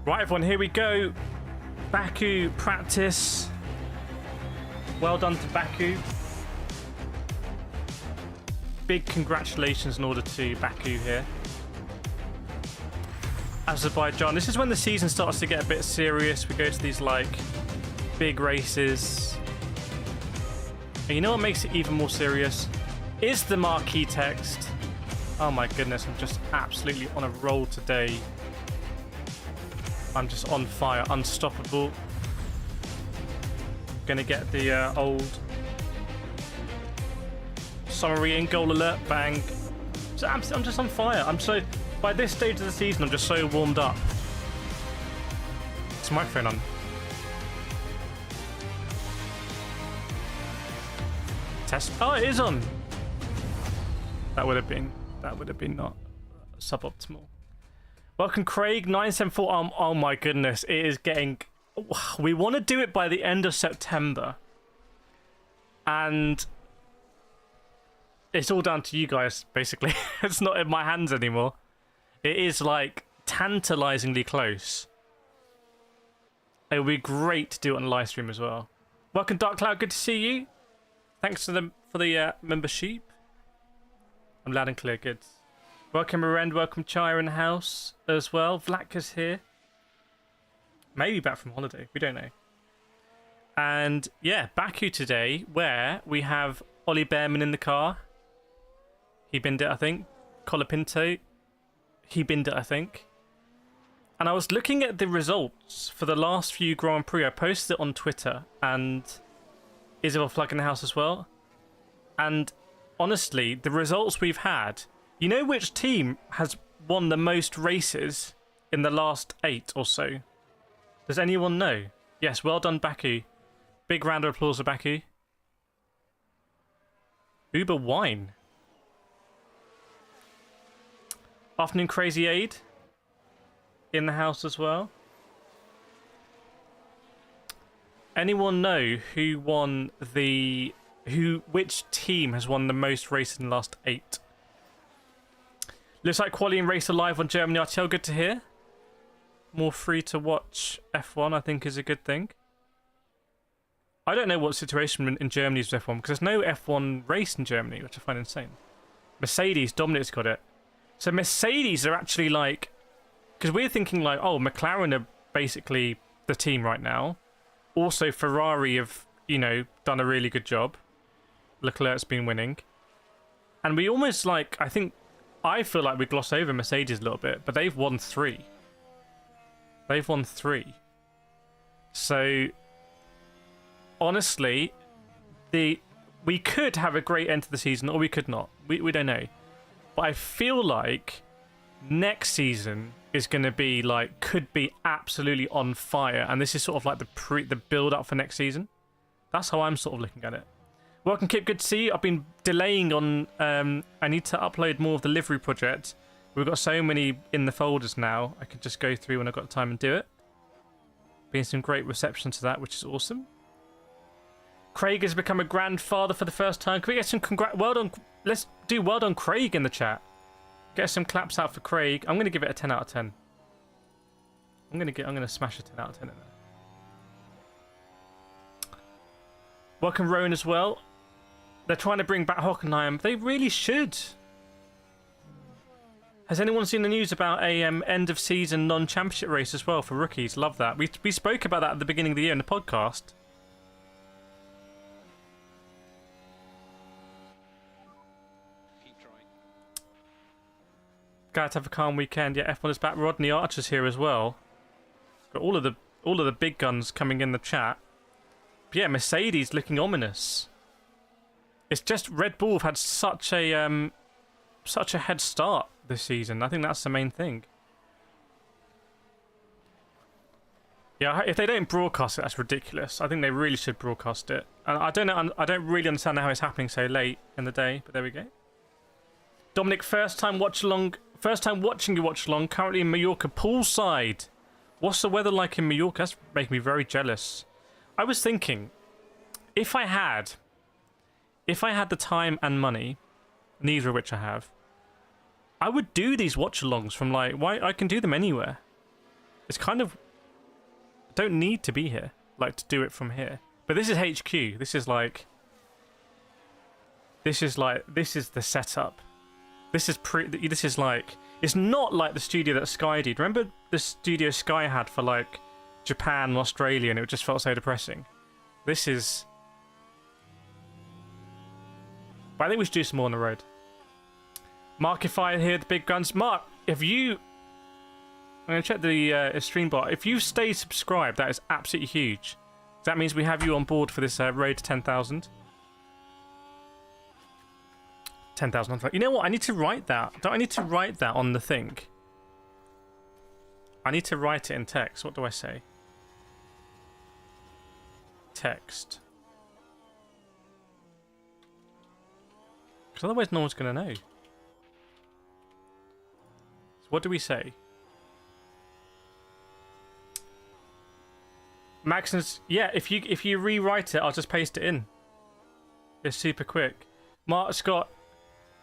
Right, everyone, here we go. Baku practice. Well done to Baku. Big congratulations in order to Baku here. Azerbaijan. This is when the season starts to get a bit serious. We go to these, like, big races. And you know what makes it even more serious? Is the marquee text. Oh my goodness, I'm just absolutely on a roll today. I'm just on fire, unstoppable. Gonna get the old summary in, goal alert, bang. So I'm just on fire. I'm so, by this stage of the season, I'm just so warmed up. Is the microphone on? Test. Oh, it is on. That would have been not suboptimal. Welcome, Craig 974. Oh my goodness, it is getting. We want to do it by the end of September, and it's all down to you guys. Basically, it's not in my hands anymore. It is like tantalizingly close. It would be great to do it on live stream as well. Welcome, Dark Cloud. Good to see you. Thanks for the membership. I'm loud and clear. Good. Welcome, Mirend. Welcome, Chaya in the house as well. Vlaka's here. Maybe back from holiday. We don't know. And yeah, Baku today, where we have Ollie Behrman in the car. He binned it, I think. Colapinto. He binned it, I think. And I was looking at the results for the last few Grand Prix. I posted it on Twitter, and Isabel Flug in the house as well. And honestly, the results we've had. You know which team has won the most races in the last 8 or so? Does anyone know? Yes, well done, Baku. Big round of applause for Baku. Uber Wine. Afternoon Crazy Aid. In the house as well. Anyone know who won the... which team has won the most races in the last 8? Looks like Quali and Race are live on Germany RTL. Good to hear. More free to watch F1, I think, is a good thing. I don't know what situation in Germany is with F1 because there's no F1 race in Germany, which I find insane. Mercedes, Dominic's got it. So Mercedes are actually like, because we're thinking like, oh, McLaren are basically the team right now. Also, Ferrari have, you know, done a really good job. Leclerc's been winning. And we almost like, I feel like we gloss over Mercedes a little bit, but they've won 3. They've won 3. So, honestly, we could have a great end to the season, or we could not. We don't know. But I feel like next season is going to be like, could be absolutely on fire. And this is sort of like the build-up for next season. That's how I'm sort of looking at it. Welcome, Kip. Good to see you. I've been delaying on... I need to upload more of the livery project. We've got so many in the folders now. I can just go through when I've got time and do it. Been some great reception to that, which is awesome. Craig has become a grandfather for the first time. Can we get some well done? Let's do well done, Craig, in the chat. Get some claps out for Craig. I'm going to give it a 10 out of 10. I'm going to smash a 10 out of 10 in there. Welcome, Rowan, as well. They're trying to bring back Hockenheim. They really should. Has anyone seen the news about a end of season non-championship race as well for rookies? Love that. We spoke about that at the beginning of the year in the podcast. Keep trying. Glad to have a calm weekend. Yeah, F1 is back. Rodney Archer's here as well. Got all of the big guns coming in the chat. But yeah, Mercedes looking ominous. It's just Red Bull have had such a head start this season. I think that's the main thing. Yeah, if they don't broadcast it, that's ridiculous. I think they really should broadcast it. And I don't know. I don't really understand how it's happening so late in the day. But there we go. Dominic, first time watching you watch along. Currently in Mallorca poolside. What's the weather like in Mallorca? That's making me very jealous. I was thinking, if I had the time and money, neither of which I have, I would do these watch-alongs from like, why I can do them anywhere. It's kind of... I don't need to be here, like, to do it from here. But this is HQ. This is like... This is the setup. This is like... It's not like the studio that Sky did. Remember the studio Sky had for, like, Japan and Australia, and it just felt so depressing? This is... But I think we should do some more on the road. Mark, if I hear the big guns... Mark, if you... I'm going to check the stream bot. If you stay subscribed, that is absolutely huge. That means we have you on board for this road to 10,000. 10,000. You know what? I need to write that. Don't I need to write that on the thing? I need to write it in text. What do I say? Text. Because otherwise no one's going to know. So what do we say? Maxon's... Yeah, if you rewrite it, I'll just paste it in. It's super quick. Mark's got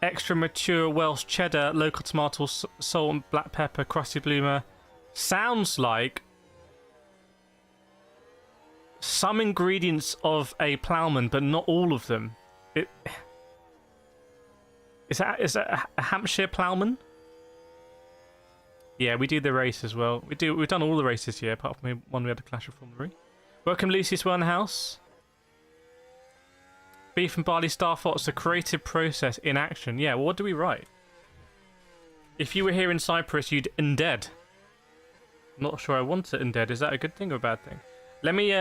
extra mature Welsh cheddar, local tomato, salt and black pepper, crusty bloomer. Sounds like some ingredients of a ploughman, but not all of them. Is that a Hampshire ploughman? Yeah, we do the race as well. We've done all the races here, apart from the one we had to clash with Formulary. Welcome, Lucius Wernhouse. Beef and barley star fox, the creative process in action. Yeah, well, what do we write? If you were here in Cyprus, you'd undead. Not sure I want it undead. Is that a good thing or a bad thing? Let me,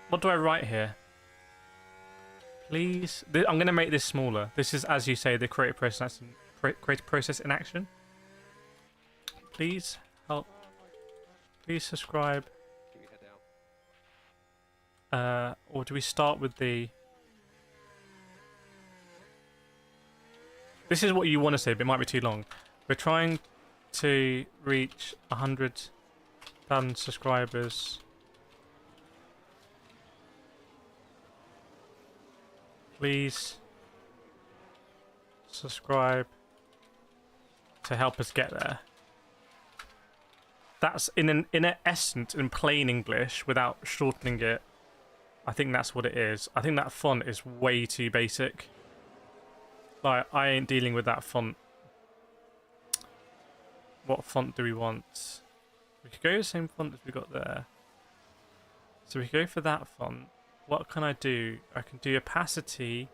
what do I write here? Please. I'm going to make this smaller. This is, as you say, the creative process in action. Please help. Please subscribe. Or do we start with the... This is what you want to say, but it might be too long. We're trying to reach 100,000 subscribers. Please subscribe to help us get there. That's in essence, in plain English, without shortening it. I think that's what it is. I think that font is way too basic. Like, I ain't dealing with that font. What font do we want? We could go the same font as we got there. So we could go for that font. What can I do? I can do opacity.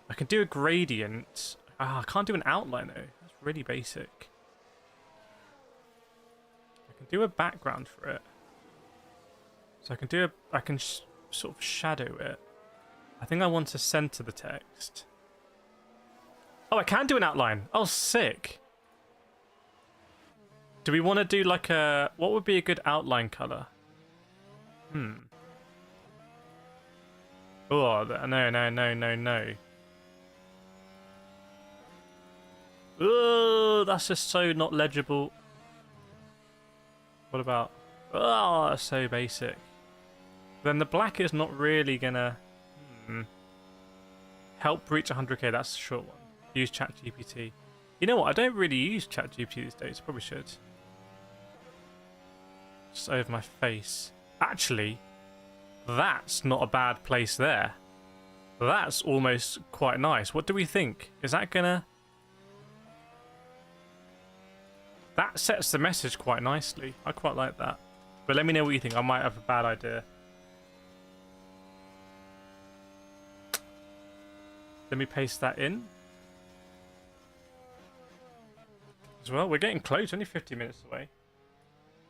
I can do a gradient. Ah, I can't do an outline though. That's really basic. I can do a background for it. So I can do a... I can sort of shadow it. I think I want to center the text. Oh, I can do an outline. Oh, sick. Do we want to do like a... What would be a good outline color? Oh, no. Oh, that's just so not legible. What about... Oh, that's so basic. Then the black is not really gonna... Help reach 100k, that's a short one. Use ChatGPT. You know what, I don't really use ChatGPT these days, probably should. Just over my face. Actually, that's not a bad place there. That's almost quite nice. What do we think? Is that gonna... That sets the message quite nicely. I quite like that. But let me know what you think. I might have a bad idea. Let me paste that in. As well, we're getting close. Only 50 minutes away.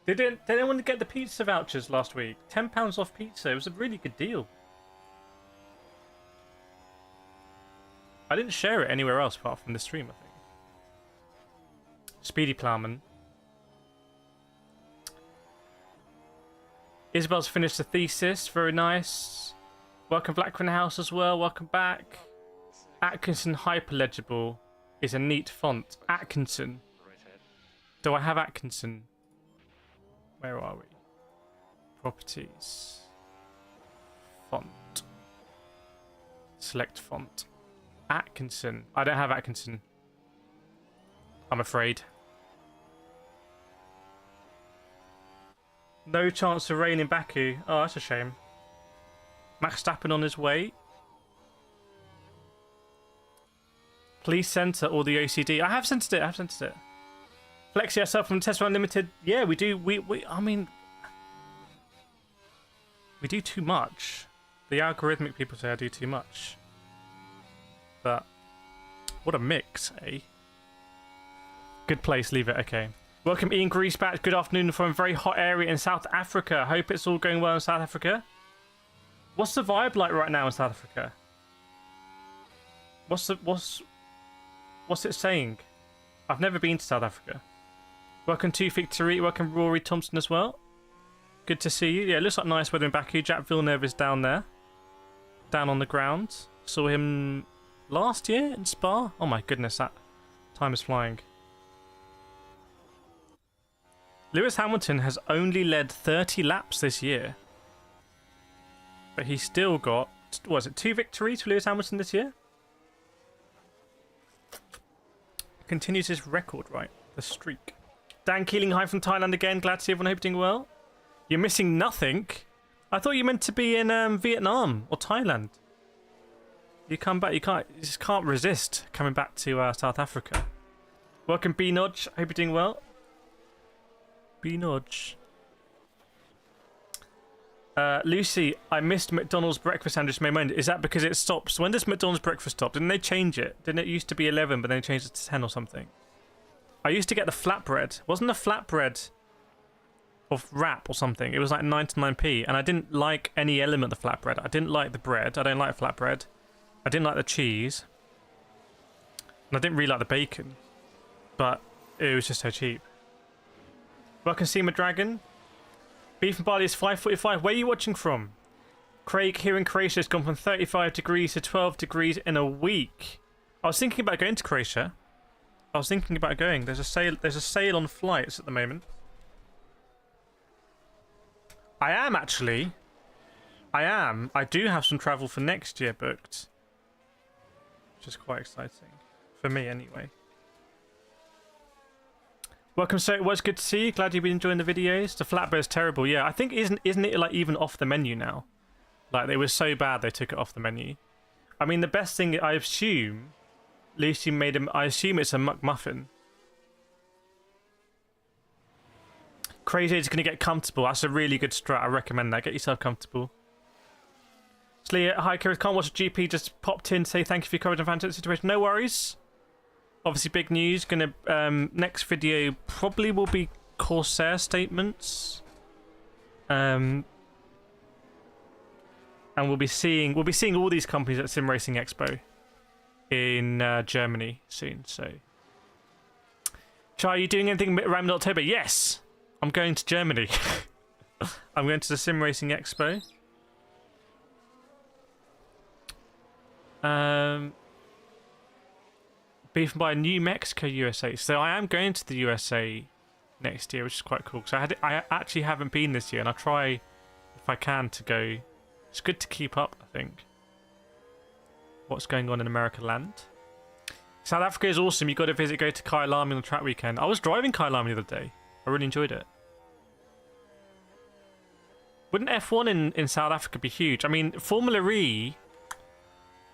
Did anyone get the pizza vouchers last week? £10 off pizza. It was a really good deal. I didn't share it anywhere else apart from the stream, I think. Speedy Plowman. Isabel's finished the thesis. Very nice. Welcome Blackburn House as well. Welcome back. Atkinson Hyperlegible is a neat font. Atkinson. Do I have Atkinson? Where are we? Properties. Font. Select font. Atkinson. I don't have Atkinson. I'm afraid. No chance of rain in Baku. Oh, that's a shame. Max Verstappen on his way. Please center all the OCD. I have centered it. Flex yourself from Tesla Unlimited. Yeah, we do. I mean, we do too much. The algorithmic people say I do too much. But what a mix, eh? Good place, leave it. Okay. Welcome Ian Greasebatch. Good afternoon from a very hot area in South Africa. Hope it's all going well in South Africa. What's the vibe like right now in South Africa? What's it saying? I've never been to South Africa. Welcome to Victory. Welcome Rory Thompson as well. Good to see you. Yeah, it looks like nice weather in Baku. Jack Villeneuve is down there. Down on the ground. Saw him last year in Spa. Oh my goodness, that time is flying. Lewis Hamilton has only led 30 laps this year. But he's still got, what was it, 2 victories for Lewis Hamilton this year? Continues his record, right? The streak. Dan Keeling, hi from Thailand again. Glad to see everyone. Hope you're doing well. You're missing nothing. I thought you meant to be in Vietnam or Thailand. You come back, you just can't resist coming back to South Africa. Welcome B Nodge. Hope you're doing well. B Nodge. Lucy, I missed McDonald's breakfast sandwich moment. Is that because it stops? When does McDonald's breakfast stop? Didn't they change it? Didn't it used to be 11, but then they changed it to 10 or something? I used to get the flatbread. Wasn't the flatbread of wrap or something? It was like 99p, and I didn't like any element of the flatbread. I didn't like the bread. I don't like flatbread. I didn't like the cheese. And I didn't really like the bacon. But it was just so cheap. Welcome, Seema Dragon. Beef and barley is 5:45. Where are you watching from? Craig here in Croatia has gone from 35 degrees to 12 degrees in a week. I was thinking about going to Croatia. I was thinking about going. There's a sale on flights at the moment. I am actually. I do have some travel for next year booked. Which is quite exciting. For me anyway. Welcome, so it was good to see you. Glad you've been enjoying the videos. The flatbread's terrible. Yeah, I think isn't it like even off the menu now? Like it was so bad they took it off the menu. I mean, the best thing I assume, Lucy made him. I assume it's a McMuffin. Crazy is going to get comfortable. That's a really good strat. I recommend that. Get yourself comfortable. Slee, hi, Kireth. Can't watch the GP. Just popped in to say thank you for your coverage of fantastic situation. No worries. Obviously, big news. Gonna next video probably will be Corsair statements, and we'll be seeing all these companies at Sim Racing Expo in Germany soon. So, Chai, are you doing anything around October? Yes, I'm going to Germany. I'm going to the Sim Racing Expo. Beef by New Mexico, USA. So I am going to the USA next year, which is quite cool. So I actually haven't been this year, and I'll try if I can to go. It's good to keep up, I think, what's going on in America land. South Africa is awesome. You got to go to Kyalami on the track weekend. I was driving Kyalami the other day. I really enjoyed it. Wouldn't F1 in South Africa be huge? I mean, Formula E,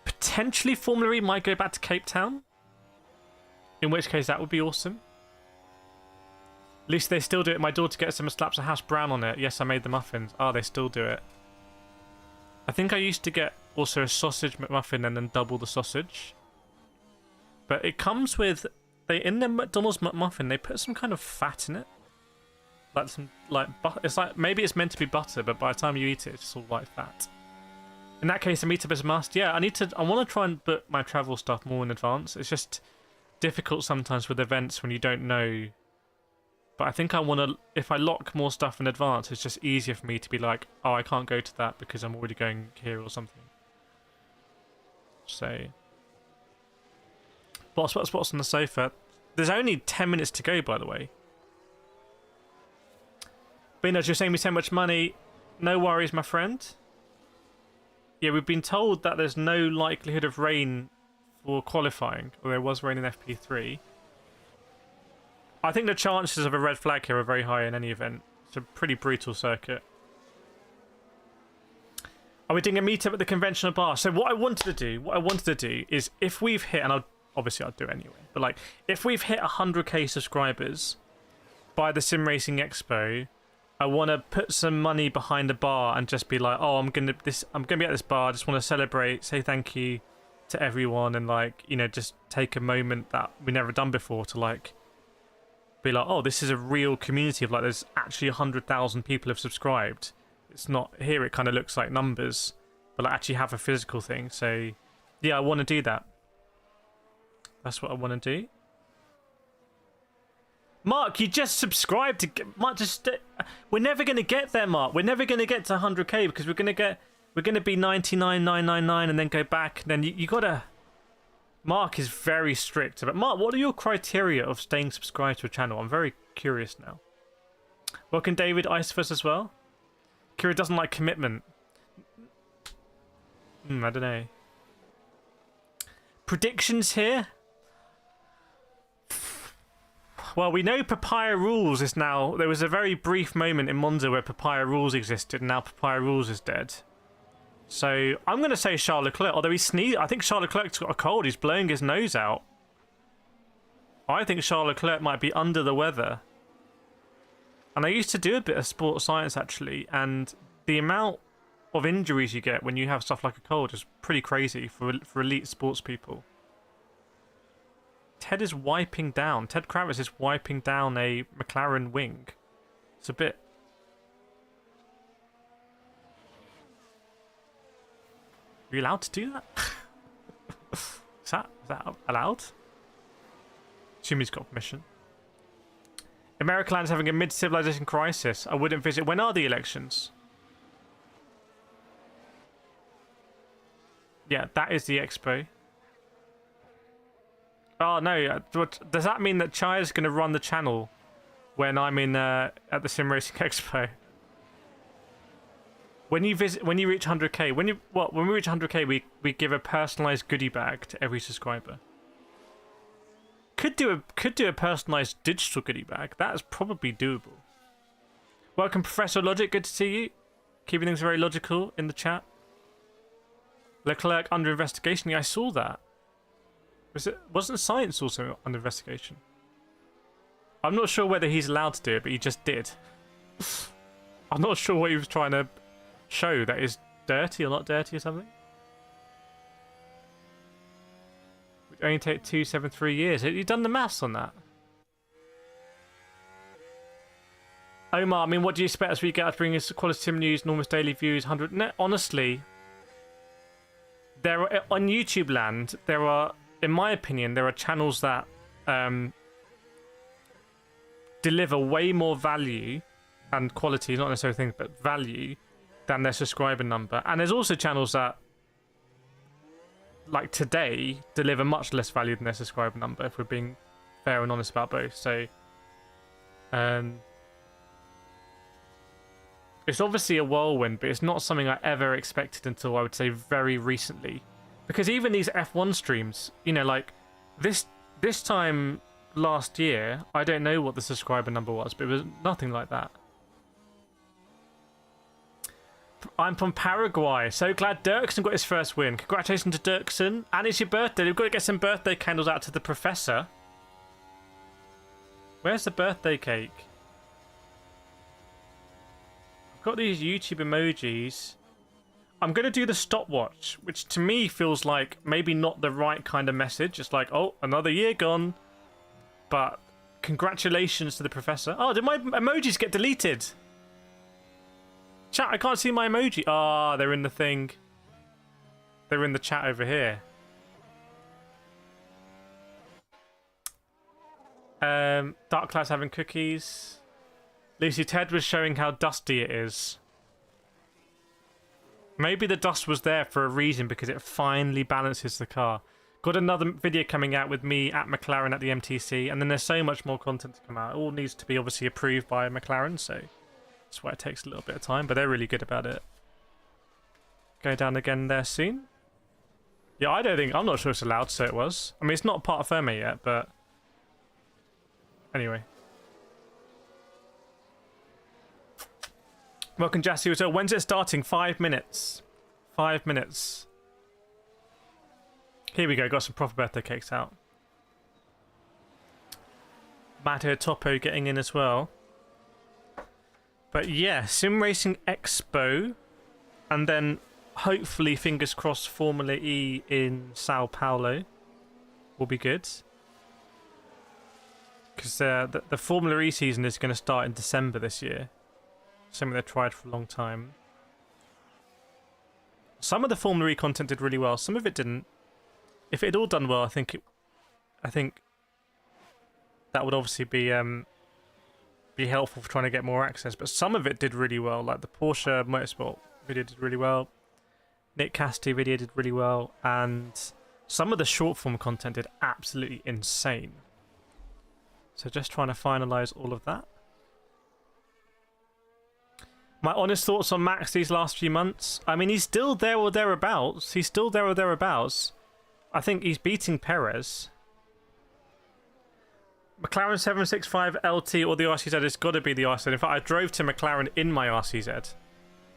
potentially Formula E might go back to Cape Town. In which case, that would be awesome. At least they still do it. My daughter gets them and slaps a hash brown on it. Yes, I made the muffins. Oh, they still do it. I think I used to get also a sausage McMuffin and then double the sausage. But it comes with... in the McDonald's McMuffin, they put some kind of fat in it. Like some... butter. It's like... Maybe it's meant to be butter, but by the time you eat it, it's just all like fat. In that case, a meetup is a must. Yeah, I want to try and book my travel stuff more in advance. It's just... difficult sometimes with events when you don't know, but I think I want to, if I lock more stuff in advance, it's just easier for me to be like, oh, I can't go to that because I'm already going here or something. So spots on the sofa. There's only 10 minutes to go, by the way. Beano, you're saying we so much money. No worries, my friend. Yeah, we've been told that there's no likelihood of rain for qualifying, or there was rain in FP3. I think the chances of a red flag here are very high in any event, It's a pretty brutal circuit. Are we doing a meetup at the conventional bar? So what I wanted to do is if we've hit, and obviously I'll do it anyway, but like if we've hit 100k subscribers by the Sim Racing Expo, I want to put some money behind the bar and just be like, oh, I'm gonna be at this bar. I just want to celebrate, say thank you to everyone, and like, you know, just take a moment that we never done before to like be like, oh, this is a real community of like, there's actually 100,000 people have subscribed. It's not here. It kind of looks like numbers, but I actually have a physical thing. So yeah, I want to do that. That's what I want to do. Mark, you just subscribed to Mark. We're never going to get there, Mark. We're never going to get to 100k because we're going to be 99,999 and then go back. And then you gotta. Mark is very strict. But Mark, what are your criteria of staying subscribed to a channel? I'm very curious now. Welcome, David Icefus as well. Kireth doesn't like commitment. I don't know. Predictions here. Well, we know Papaya Rules is now... There was a very brief moment in Monza where Papaya Rules existed, and now Papaya Rules is dead. So, I'm going to say Charles Leclerc, although he sneezed. I think Charles Leclerc's got a cold. He's blowing his nose out. I think Charles Leclerc might be under the weather. And I used to do a bit of sports science, actually, and the amount of injuries you get when you have stuff like a cold is pretty crazy for elite sports people. Ted is wiping down. Ted Kravitz is wiping down a McLaren wing. It's a bit... Are you allowed to do that? Is that allowed? Assume he's got permission. Americaland's having a mid-civilization crisis. I wouldn't visit. When are the elections? Yeah, that is the expo. Oh no! Does that mean that Chaya's going to run the channel when I'm in at the Sim Racing Expo? When you visit, when you reach 100k, when we reach 100k, we give a personalized goodie bag to every subscriber. Could do a personalized digital goodie bag. That is probably doable. Welcome, Professor Logic. Good to see you. Keeping things very logical in the chat. Leclerc under investigation. Yeah, I saw that. Wasn't Sainz also under investigation? I'm not sure whether he's allowed to do it, but he just did. I'm not sure what he was trying to show. That is dirty or not dirty or something. Would only take 273 years. Have you done the maths on that? Omar, I mean, what do you expect as we get out to bring us quality sim news, enormous daily views, 100? No, honestly, there are, on YouTube land, there are, in my opinion, there are channels that deliver way more value and quality, not necessarily things, but value than their subscriber number. And there's also channels that, like today, deliver much less value than their subscriber number, if we're being fair and honest about both. So, it's obviously a whirlwind, but it's not something I ever expected until, I would say, very recently. Because even these F1 streams, you know, like this time last year, I don't know what the subscriber number was, but it was nothing like that. I'm from Paraguay. So glad Dirksen got his first win. Congratulations to Dirksen. And it's your birthday. We've got to get some birthday candles out to the professor. Where's the birthday cake? I've got these YouTube emojis. I'm going to do the stopwatch, which to me feels like maybe not the right kind of message. It's like, oh, another year gone. But congratulations to the professor. Oh, did my emojis get deleted? Chat, I can't see my emoji. Ah, they're in the thing. They're in the chat over here. Dark Cloud's having cookies. Lucy Ted was showing how dusty it is. Maybe the dust was there for a reason, because it finely balances the car. Got another video coming out with me at McLaren at the MTC, and then there's so much more content to come out. It all needs to be obviously approved by McLaren, so that's why it takes a little bit of time, but they're really good about it. Go down again there soon. Yeah, I'm not sure it's allowed, so it was. I mean, it's not part of Ferme yet, but anyway. Welcome, Jassy. So when's it starting? 5 minutes. 5 minutes. Here we go. Got some proper birthday cakes out. Matteo Topo getting in as well. But yeah, Sim Racing Expo. And then hopefully, fingers crossed, Formula E in Sao Paulo will be good. Because the Formula E season is going to start in December this year. Something they've tried for a long time. Some of the Formula E content did really well. Some of it didn't. If it had all done well, I think that would obviously be helpful for trying to get more access. But some of it did really well. Like the Porsche Motorsport video did really well. Nick Cassidy video did really well. And some of the short form content did absolutely insane. So just trying to finalise all of that. My honest thoughts on Max these last few months. I mean, he's still there or thereabouts. He's still there or thereabouts. I think he's beating Perez. McLaren 765 LT or the RCZ. It's got to be the RCZ. In fact, I drove to McLaren in my RCZ.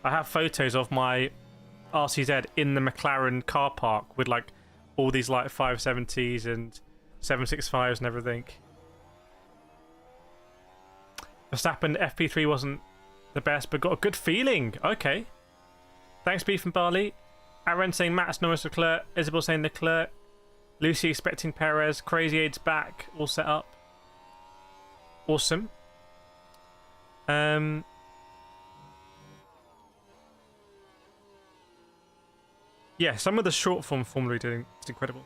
I have photos of my RCZ in the McLaren car park with like all these like 570s and 765s and everything. Verstappen FP3 wasn't the best, but got a good feeling. Okay. Thanks, Beef and Barley. Aaron saying Max, Norris, Leclerc. Isabel saying Leclerc. Lucy expecting Perez. Crazy Aid's back. All set up. Awesome. Yeah, some of the short form Formula E doing is incredible.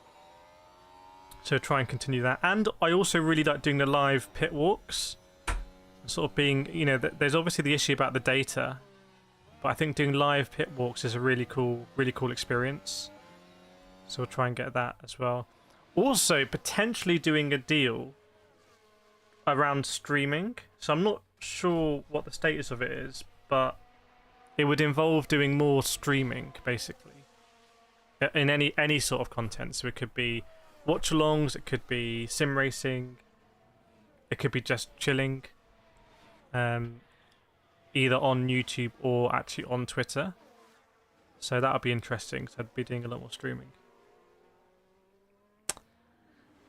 So try and continue that. And I also really like doing the live pit walks. Sort of being, you know, there's obviously the issue about the data, but I think doing live pit walks is a really cool experience. So we'll try and get that as well. Also, potentially doing a deal around streaming. So I'm not sure what the status of it is, but it would involve doing more streaming, basically, in any sort of content. So it could be watch-alongs, it could be sim racing, it could be just chilling. Either on YouTube or actually on Twitter. So that would be interesting. So I'd be doing a lot more streaming.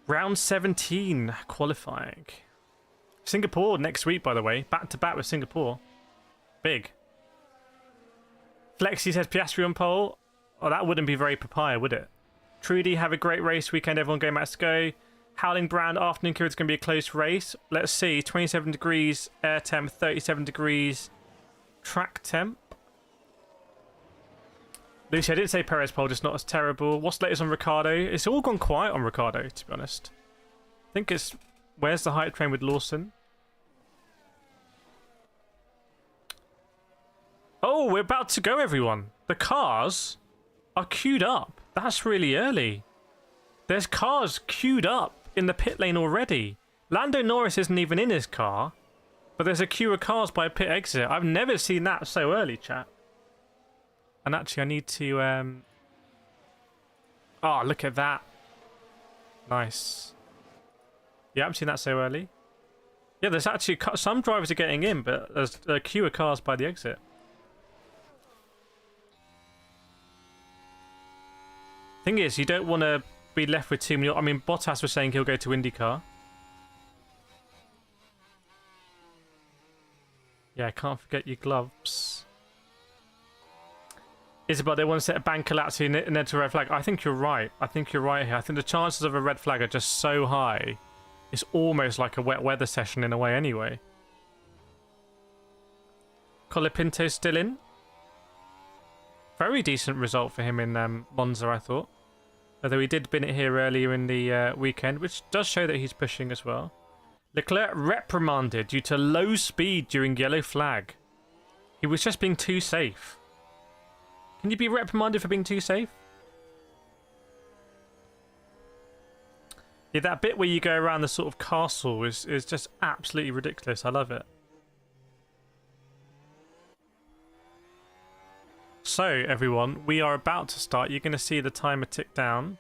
Round 17 qualifying. Singapore next week, by the way. Back to back with Singapore. Big. Flexi says Piastri on pole. Oh, that wouldn't be very papaya, would it? Trudy, have a great race weekend. Everyone go Max go. Howling Brand, afternoon Kireth, going to be a close race. Let's see, 27 degrees air temp, 37 degrees track temp. Lucy, I did say Perez pole, just not as terrible. What's the latest on Ricciardo? It's all gone quiet on Ricciardo, to be honest. I think it's, where's the hype train with Lawson? Oh, we're about to go, everyone. The cars are queued up. That's really early. There's cars queued up in the pit lane already. Lando Norris isn't even in his car, but there's a queue of cars by a pit exit. I've never seen that so early, chat. And actually, I need to... Oh, look at that. Nice. Yeah, I haven't seen that so early. Yeah, there's actually... Some drivers are getting in, but there's a queue of cars by the exit. Thing is, you don't want to be left with too many... I mean, Bottas was saying he'll go to IndyCar. Yeah, I can't forget your gloves. Isabel, they want to set a banker lap to and then to a red flag. I think you're right. I think you're right here. I think the chances of a red flag are just so high. It's almost like a wet weather session in a way anyway. Colapinto's still in. Very decent result for him in Monza, I thought. Although he did bin it here earlier in the weekend, which does show that he's pushing as well. Leclerc reprimanded due to low speed during yellow flag. He was just being too safe. Can you be reprimanded for being too safe? Yeah, that bit where you go around the sort of castle is just absolutely ridiculous. I love it. So, everyone, we are about to start. You're going to see the timer tick down.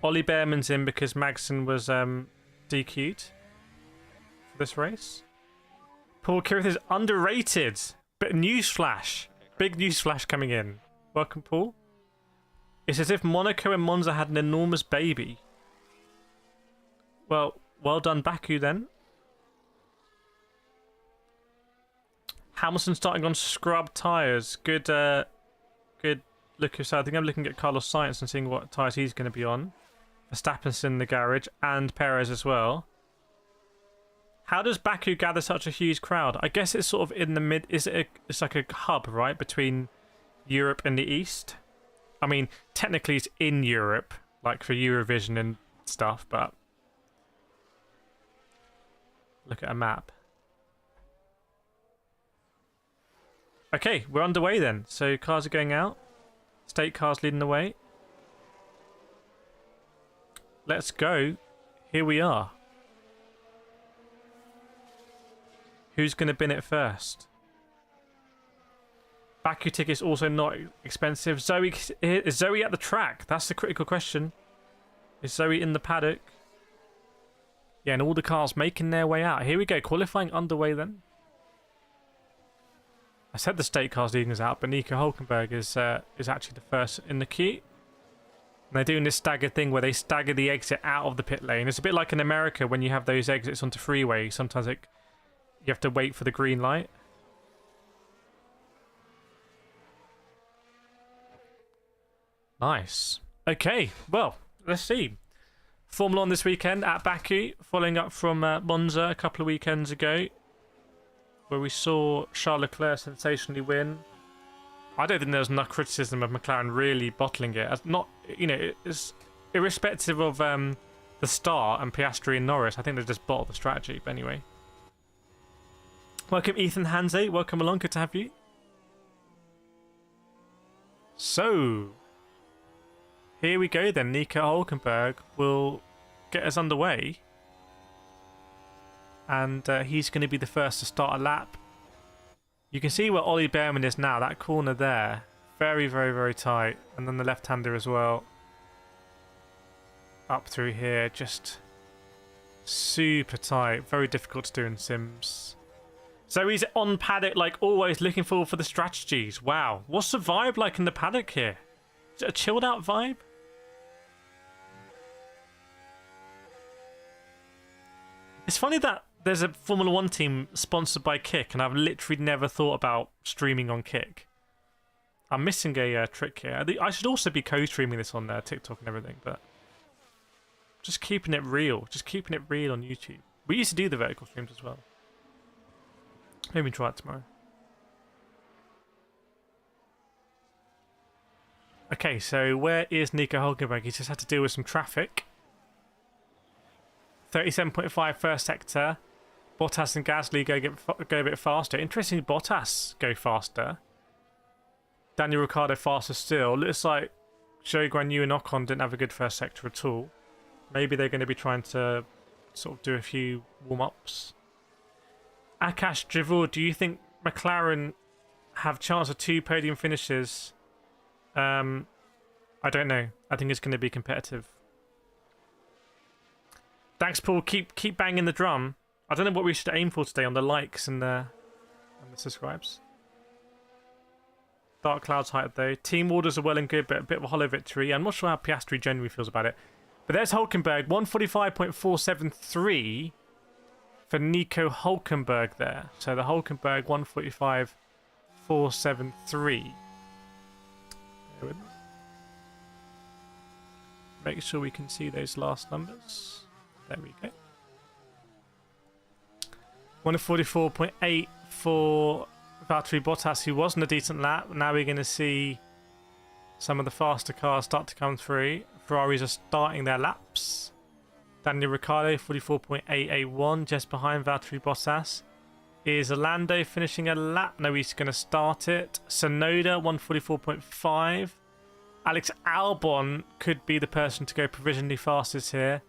Ollie Behrman's in because Magson was DQ'd for this race. Paul Kireth is underrated. But news flash. Big news flash coming in. Welcome, Paul. It's as if Monaco and Monza had an enormous baby. Well done, Baku, then. Hamilton starting on scrub tyres. Good look. So I think I'm looking at Carlos Sainz and seeing what tyres he's going to be on. Verstappen's in the garage, and Perez as well. How does Baku gather such a huge crowd? I guess it's sort of in the mid. It's like a hub, right, between Europe and the East. I mean, technically it's in Europe, like for Eurovision and stuff, but look at a map. Okay, we're underway then. So cars are going out. State cars leading the way. Let's go. Here we are. Who's going to bin it first? Baku tickets also not expensive. Is Zoe at the track? That's the critical question. Is Zoe in the paddock? Yeah, and all the cars making their way out. Here we go. Qualifying underway then. I said the state cars leading us out, but Nico Hülkenberg is actually the first in the queue. And they're doing this staggered thing where they stagger the exit out of the pit lane. It's a bit like in America when you have those exits onto freeway. Sometimes you have to wait for the green light. Nice. Okay, well, let's see. Formula 1 this weekend at Baku, following up from Monza a couple of weekends ago, where we saw Charles Leclerc sensationally win. I don't think there's enough criticism of McLaren really bottling it. As not, it's irrespective of the start and Piastri and Norris. I think they just bottled the strategy. But anyway, welcome Ethan Hanze. Welcome along. Good to have you. So here we go then. Nico Hülkenberg will get us underway. And he's going to be the first to start a lap. You can see where Ollie Behrman is now. That corner there. Very, very, very tight. And then the left-hander as well. Up through here. Just super tight. Very difficult to do in sims. So he's on paddock like always, looking forward for the strategies. Wow. What's the vibe like in the paddock here? Is it a chilled out vibe? It's funny that there's a Formula 1 team sponsored by Kick, and I've literally never thought about streaming on Kick. I'm missing a trick here. I should also be co-streaming this on TikTok and everything, but just keeping it real. Just keeping it real on YouTube. We used to do the vertical streams as well. Maybe try it tomorrow. Okay, so where is Nico Hülkenberg? He's just had to deal with some traffic. 37.5 first sector. Bottas and Gasly go a bit faster. Interesting, Bottas go faster. Daniel Ricciardo faster still. Looks like Zhou Guanyu and Ocon didn't have a good first sector at all. Maybe they're going to be trying to sort of do a few warm-ups. Akash Drivor, do you think McLaren have chance of 2 podium finishes? I don't know. I think it's going to be competitive. Thanks, Paul. Keep banging the drum. I don't know what we should aim for today on the likes and the subscribes. Dark Clouds height though. Team orders are well and good, but a bit of a hollow victory. I'm not sure how Piastri generally feels about it. But there's Hülkenberg, 145.473 for Nico Hülkenberg there. So the Hülkenberg 145.473. Make sure we can see those last numbers. There we go. 144.8 for Valtteri Bottas, who wasn't a decent lap. Now we're going to see some of the faster cars start to come through. Ferraris are starting their laps. Daniel Ricciardo, 44.881, just behind Valtteri Bottas. Is Lando finishing a lap? No, he's going to start it. Sonoda, 144.5. Alex Albon could be the person to go provisionally fastest here.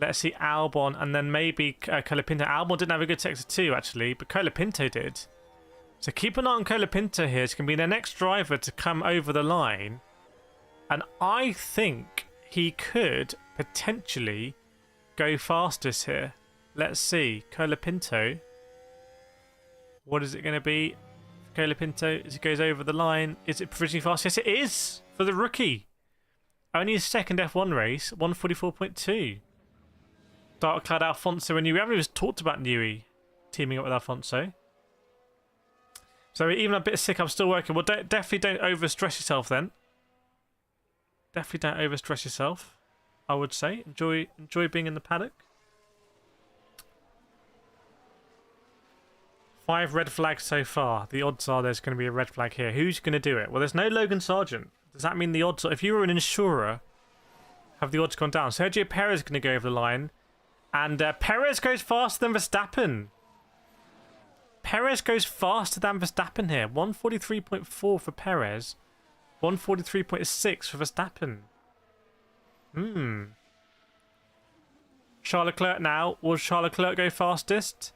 Let's see Albon, and then maybe Colapinto. Albon didn't have a good sector 2, actually, but Colapinto did. So keep an eye on Colapinto here. It's going to be the next driver to come over the line. And I think he could potentially go fastest here. Let's see. Colapinto. What is it going to be? Colapinto as he goes over the line. Is it provisionally fast? Yes, it is for the rookie. Only his second F1 race, 144.2. Dark Cloud Alfonso and Newey. We haven't even talked about Newey teaming up with Alfonso. So even a bit sick, I'm still working. Well, definitely don't overstress yourself then. Definitely don't overstress yourself, I would say. Enjoy being in the paddock. 5 red flags so far. The odds are there's going to be a red flag here. Who's going to do it? Well, there's no Logan Sargent. Does that mean the odds... If you were an insurer, have the odds gone down? Sergio Perez is going to go over the line. And Perez goes faster than Verstappen. Perez goes faster than Verstappen here. 143.4 for Perez. 143.6 for Verstappen. Charles Leclerc now. Will Charles Leclerc go fastest?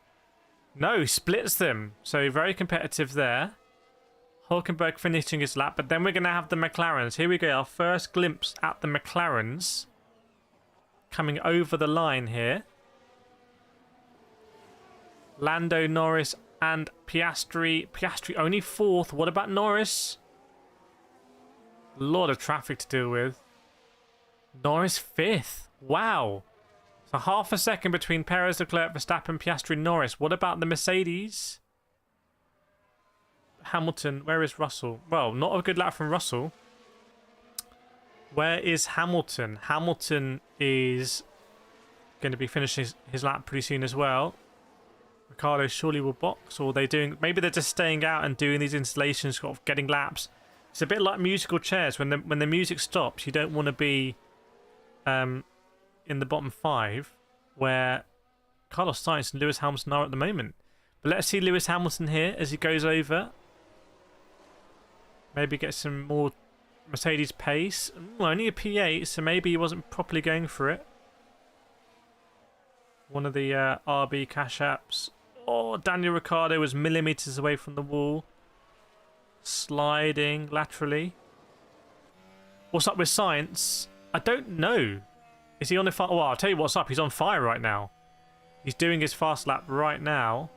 No, splits them. So very competitive there. Hulkenberg finishing his lap. But then we're going to have the McLarens. Here we go. Our first glimpse at the McLarens. Coming over the line here. Lando, Norris and Piastri. Piastri only 4th. What about Norris? A lot of traffic to deal with. Norris 5th. Wow. So half a second between Perez, Leclerc, Verstappen, Piastri, Norris. What about the Mercedes? Hamilton. Where is Russell? Well, not a good lap from Russell. Where is Hamilton? Hamilton is going to be finishing his lap pretty soon as well. Ricardo surely will box, or are they doing... Maybe they're just staying out and doing these installations, sort of getting laps. It's a bit like musical chairs. When the music stops, you don't want to be in the bottom 5, where Carlos Sainz and Lewis Hamilton are at the moment. But let's see Lewis Hamilton here as he goes over. Maybe get some more Mercedes pace. Ooh, only a P8, so maybe he wasn't properly going for it. One of the RB cash apps. Oh, Daniel Ricciardo was millimeters away from the wall. Sliding laterally. What's up with Sainz? I don't know. Is he on the fire? Well, I'll tell you what's up. He's on fire right now. He's doing his fast lap right now.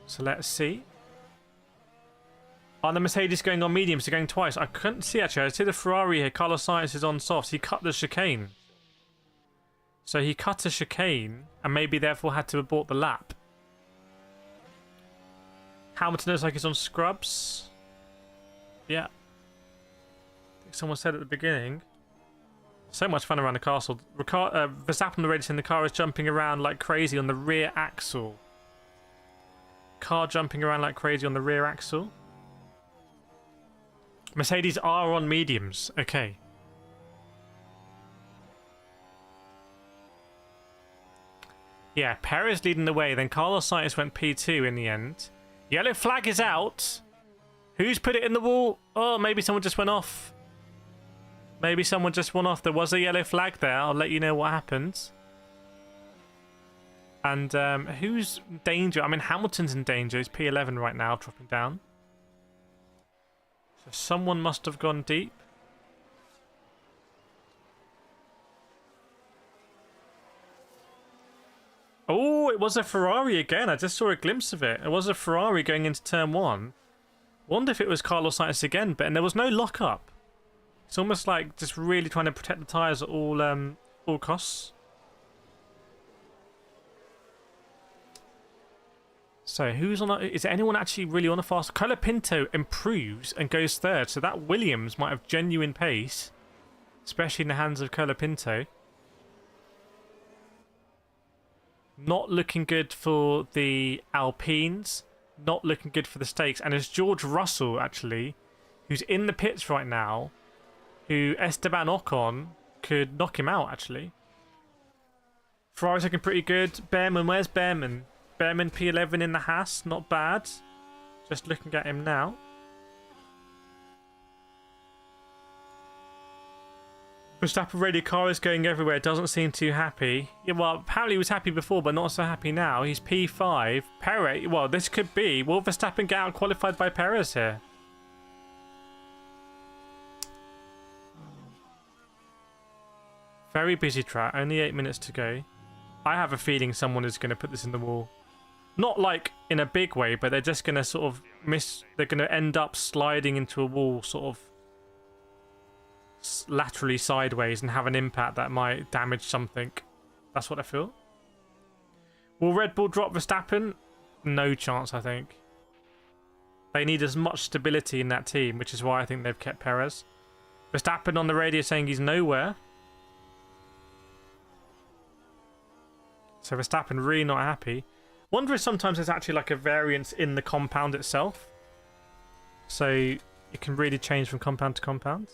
So let's see. Are the Mercedes going on mediums? They're going twice. I couldn't see actually. I see the Ferrari here. Carlos Sainz is on softs. He cut the chicane. So he cut a chicane and maybe therefore had to abort the lap. Hamilton looks like he's on scrubs. Yeah. I think someone said at the beginning. So much fun around the castle. Verstappen already in the car is jumping around like crazy on the rear axle. Car jumping around like crazy on the rear axle. Mercedes are on mediums. Okay. Yeah, Perez leading the way. Then Carlos Sainz went P2 in the end. Yellow flag is out. Who's put it in the wall? Oh, maybe someone just went off. Maybe someone just went off. There was a yellow flag there. I'll let you know what happened. And who's in danger? I mean, Hamilton's in danger. He's P11 right now, dropping down. So someone must have gone deep. Oh, it was a Ferrari again. I just saw a glimpse of it. It was a Ferrari going into turn 1. Wonder if it was Carlos Sainz again, but there was no lockup. It's almost like just really trying to protect the tyres at all costs. So who's on? Is there anyone actually really on a fast? Colapinto improves and goes 3rd. So that Williams might have genuine pace, especially in the hands of Colapinto. Not looking good for the Alpines. Not looking good for the stakes. And it's George Russell, actually, who's in the pits right now, who Esteban Ocon could knock him out, actually. Ferrari's looking pretty good. Behrman, where's Behrman? Behrman P11 in the Haas, not bad. Just looking at him now. Verstappen radio car is going everywhere. Doesn't seem too happy. Yeah, well, apparently he was happy before, but not so happy now. He's P5. Perez, well, this could be. Will Verstappen get out qualified by Perez here? Very busy track. Only 8 minutes to go. I have a feeling someone is going to put this in the wall. Not like in a big way, but they're just going to sort of they're going to end up sliding into a wall sort of laterally sideways and have an impact that might damage something. That's what I feel. Will Red Bull drop Verstappen? No chance, I think. They need as much stability in that team, which is why I think they've kept Perez. Verstappen on the radio saying he's nowhere. So Verstappen really not happy. Wonder if sometimes there's actually like a variance in the compound itself. So it can really change from compound to compound.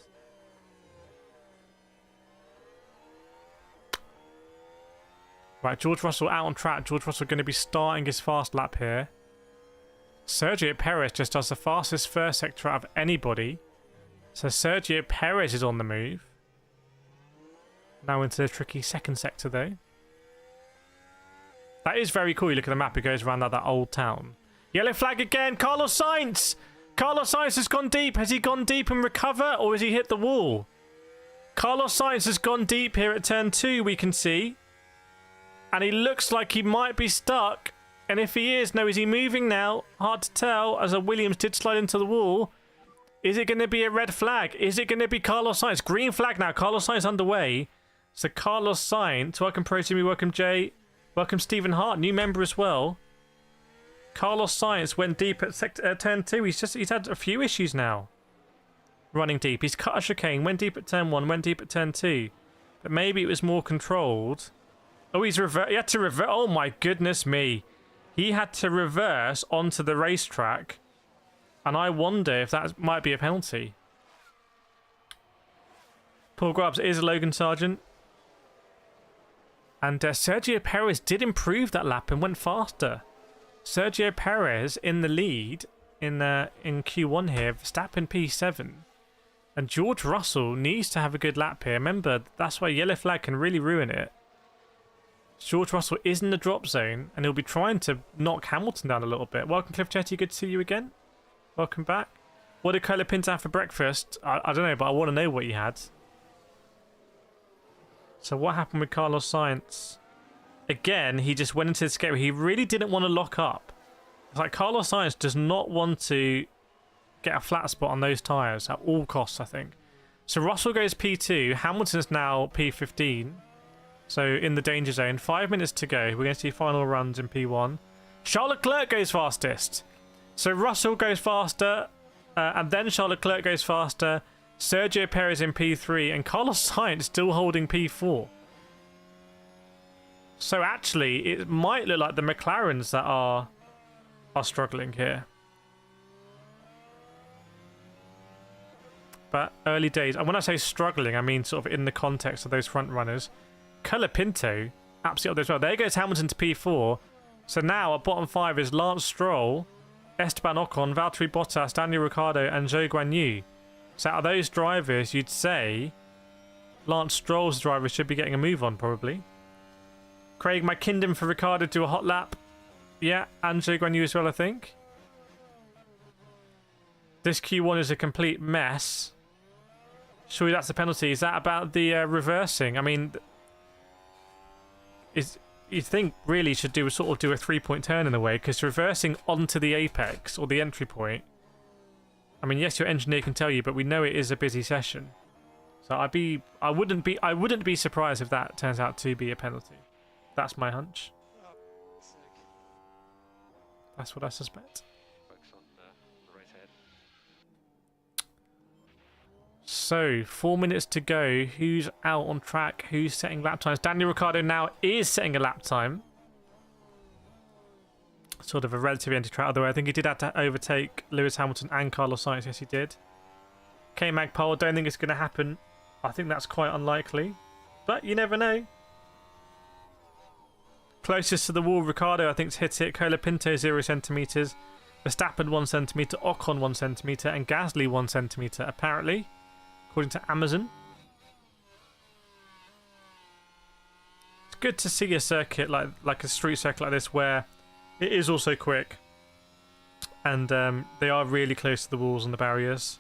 Right, George Russell out on track. George Russell going to be starting his fast lap here. Sergio Perez just does the fastest first sector out of anybody. So Sergio Perez is on the move. Now into the tricky second sector though. That is very cool. You look at the map, it goes around that old town. Yellow flag again. Carlos Sainz! Carlos Sainz has gone deep. Has he gone deep and recover, or has he hit the wall? Carlos Sainz has gone deep here at turn 2, we can see. And he looks like he might be stuck. And if he is, no, is he moving now? Hard to tell, as a Williams did slide into the wall. Is it going to be a red flag? Is it going to be Carlos Sainz? Green flag now. Carlos Sainz underway. So Carlos Sainz, welcome Pro Timmy, welcome Jay. Welcome Stephen Hart, new member as well. Carlos Sainz went deep at turn 2. He's had a few issues now. Running deep. He's cut a chicane, went deep at turn 1, went deep at turn 2. But maybe it was more controlled. Oh, he had to reverse. Oh my goodness me. He had to reverse onto the racetrack. And I wonder if that might be a penalty. Paul Grubbs is a Logan Sargent. And Sergio Perez did improve that lap and went faster. Sergio Perez in the lead in Q1 here. Verstappen P7. And George Russell needs to have a good lap here. Remember, that's why yellow flag can really ruin it. George Russell is in the drop zone and he'll be trying to knock Hamilton down a little bit. Welcome, Cliff Chetty. Good to see you again. Welcome back. What did Cola Pinto have for breakfast? I don't know, but I want to know what he had. So what happened with Carlos Sainz? Again, he just went into the skate. He really didn't want to lock up. It's like Carlos Sainz does not want to get a flat spot on those tyres at all costs, I think. So Russell goes P2. Hamilton's now P15. So in the danger zone. 5 minutes to go. We're going to see final runs in P1. Charles Leclerc goes fastest. So Russell goes faster. And then Charles Leclerc goes faster. Sergio Perez in P3 and Carlos Sainz still holding P4. So actually, it might look like the McLarens that are struggling here. But early days, and when I say struggling, I mean sort of in the context of those front runners. Colapinto, absolutely up there as well. There goes Hamilton to P4. So now at bottom 5 is Lance Stroll, Esteban Ocon, Valtteri Bottas, Daniel Ricciardo, and Zhou Guanyu. So out of those drivers, you'd say Lance Stroll's driver should be getting a move on, probably. Craig McKinnon for Ricciardo to a hot lap. Yeah, and Zhou Guanyu as well, I think. This Q1 is a complete mess. Surely that's the penalty. Is that about the reversing? I mean, you'd think really should do a 3-point turn in a way, because reversing onto the apex or the entry point. I mean, yes, your engineer can tell you, but we know it is a busy session. So I wouldn't be surprised if that turns out to be a penalty. That's my hunch. That's what I suspect. So 4 minutes to go. Who's out on track? Who's setting lap times? Daniel Ricciardo now is setting a lap time. Sort of a relatively empty track, although I think he did have to overtake Lewis Hamilton and Carlos Sainz. Yes, he did. K-Magpole, don't think it's going to happen. I think that's quite unlikely. But you never know. Closest to the wall, Ricciardo, I think, has hit it. Colapinto, 0 centimetres. Verstappen, 1 centimetre. Ocon, 1 centimetre. And Gasly, 1 centimetre, apparently. According to Amazon. It's good to see a circuit like a street circuit like this where it is also quick. And they are really close to the walls and the barriers.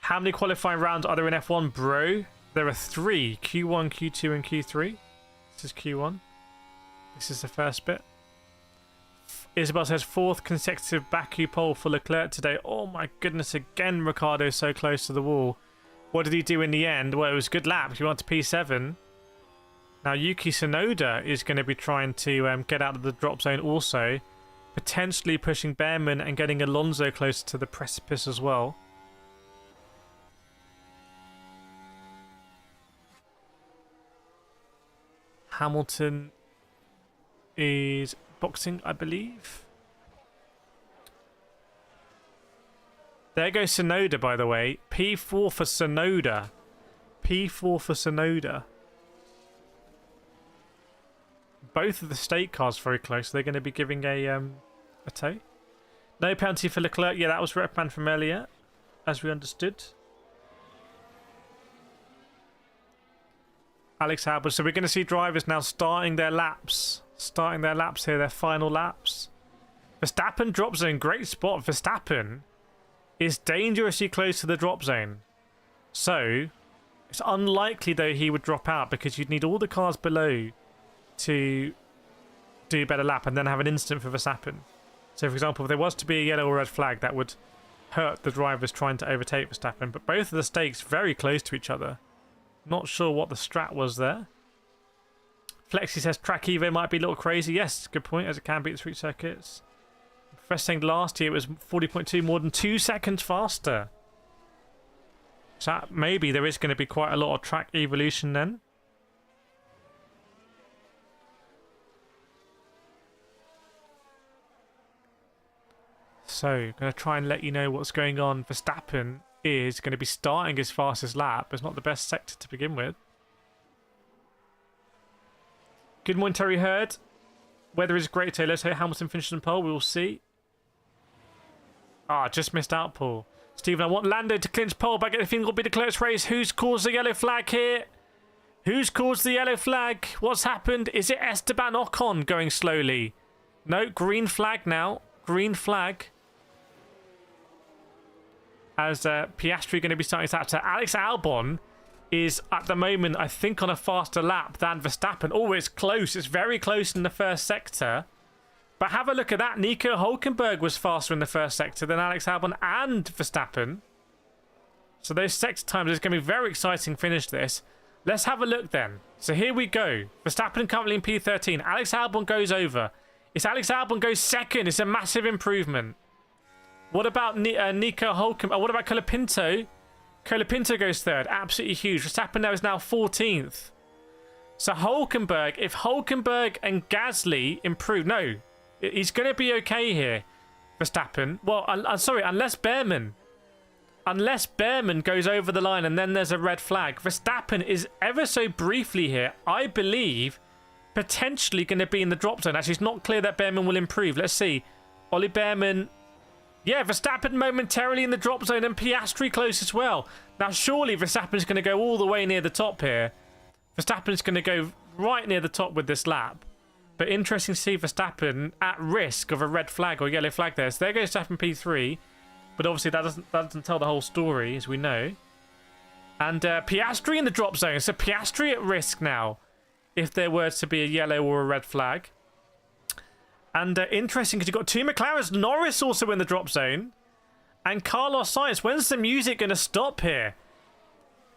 How many qualifying rounds are there in F1, bro? There are 3. Q1, Q2 and Q3. This is Q1. This is the first bit. Isabel says 4th consecutive Baku pole for Leclerc today. Oh my goodness, again Ricciardo so close to the wall. What did he do in the end? Well, it was a good lap. He went to P7. Now Yuki Tsunoda is going to be trying to get out of the drop zone also. Potentially pushing Behrman and getting Alonso closer to the precipice as well. Hamilton is boxing, I believe. There goes Tsunoda, by the way. P4 for Tsunoda. P4 for Tsunoda. Both of the state cars very close. They're going to be giving a tow. No penalty for Leclerc. Yeah, that was reprimand from earlier, as we understood. Alex Albon. So we're going to see drivers now starting their laps. Starting their laps here, their final laps. Verstappen drop zone. Great spot. Verstappen is dangerously close to the drop zone. So it's unlikely, though, he would drop out because you'd need all the cars below to do a better lap and then have an instant for Verstappen. So, for example, if there was to be a yellow or red flag, that would hurt the drivers trying to overtake Verstappen. But both of the stakes very close to each other. Not sure what the strat was there. Flexi says track Evo might be a little crazy. Yes, good point, as it can be at street circuits. Professor saying last year it was 40.2, more than 2 seconds faster. So maybe there is going to be quite a lot of track evolution then. So, I'm going to try and let you know what's going on. Verstappen is going to be starting his fastest lap. It's not the best sector to begin with. Good morning, Terry Hurd. Weather is great today. Let's hope Hamilton finishes in pole. We will see. Ah, just missed out, Paul. Stephen, I want Lando to clinch pole, but I get the feeling it'll be the close race. Who's caused the yellow flag here? Who's caused the yellow flag? What's happened? Is it Esteban Ocon going slowly? No, green flag now. Green flag. As Piastri going to be starting his lap. So Alex Albon is at the moment, I think, on a faster lap than Verstappen. Oh, it's close. It's very close in the first sector. But have a look at that. Nico Hülkenberg was faster in the first sector than Alex Albon and Verstappen. So those sector times is going to be a very exciting finish this. Let's have a look then. So here we go. Verstappen currently in P13. Alex Albon goes over. It's Alex Albon goes second. It's a massive improvement. What about Nico Hülkenberg? What about Colapinto? Colapinto goes third. Absolutely huge. Verstappen now is now 14th. So Hülkenberg, if Hülkenberg and Gasly improve... No, he's going to be okay here, Verstappen. Well, I'm sorry, unless Behrman goes over the line and then there's a red flag. Verstappen is ever so briefly here, I believe, potentially going to be in the drop zone. Actually, it's not clear that Behrman will improve. Let's see. Ollie Behrman... Yeah, Verstappen momentarily in the drop zone and Piastri close as well. Now, surely Verstappen's going to go all the way near the top here. Verstappen's going to go right near the top with this lap. But interesting to see Verstappen at risk of a red flag or yellow flag there. So there goes Verstappen P3. But obviously that doesn't tell the whole story, as we know. And Piastri in the drop zone. So Piastri at risk now if there were to be a yellow or a red flag. And interesting because you've got two McLarens. Norris also in the drop zone. And Carlos Sainz. When's the music going to stop here?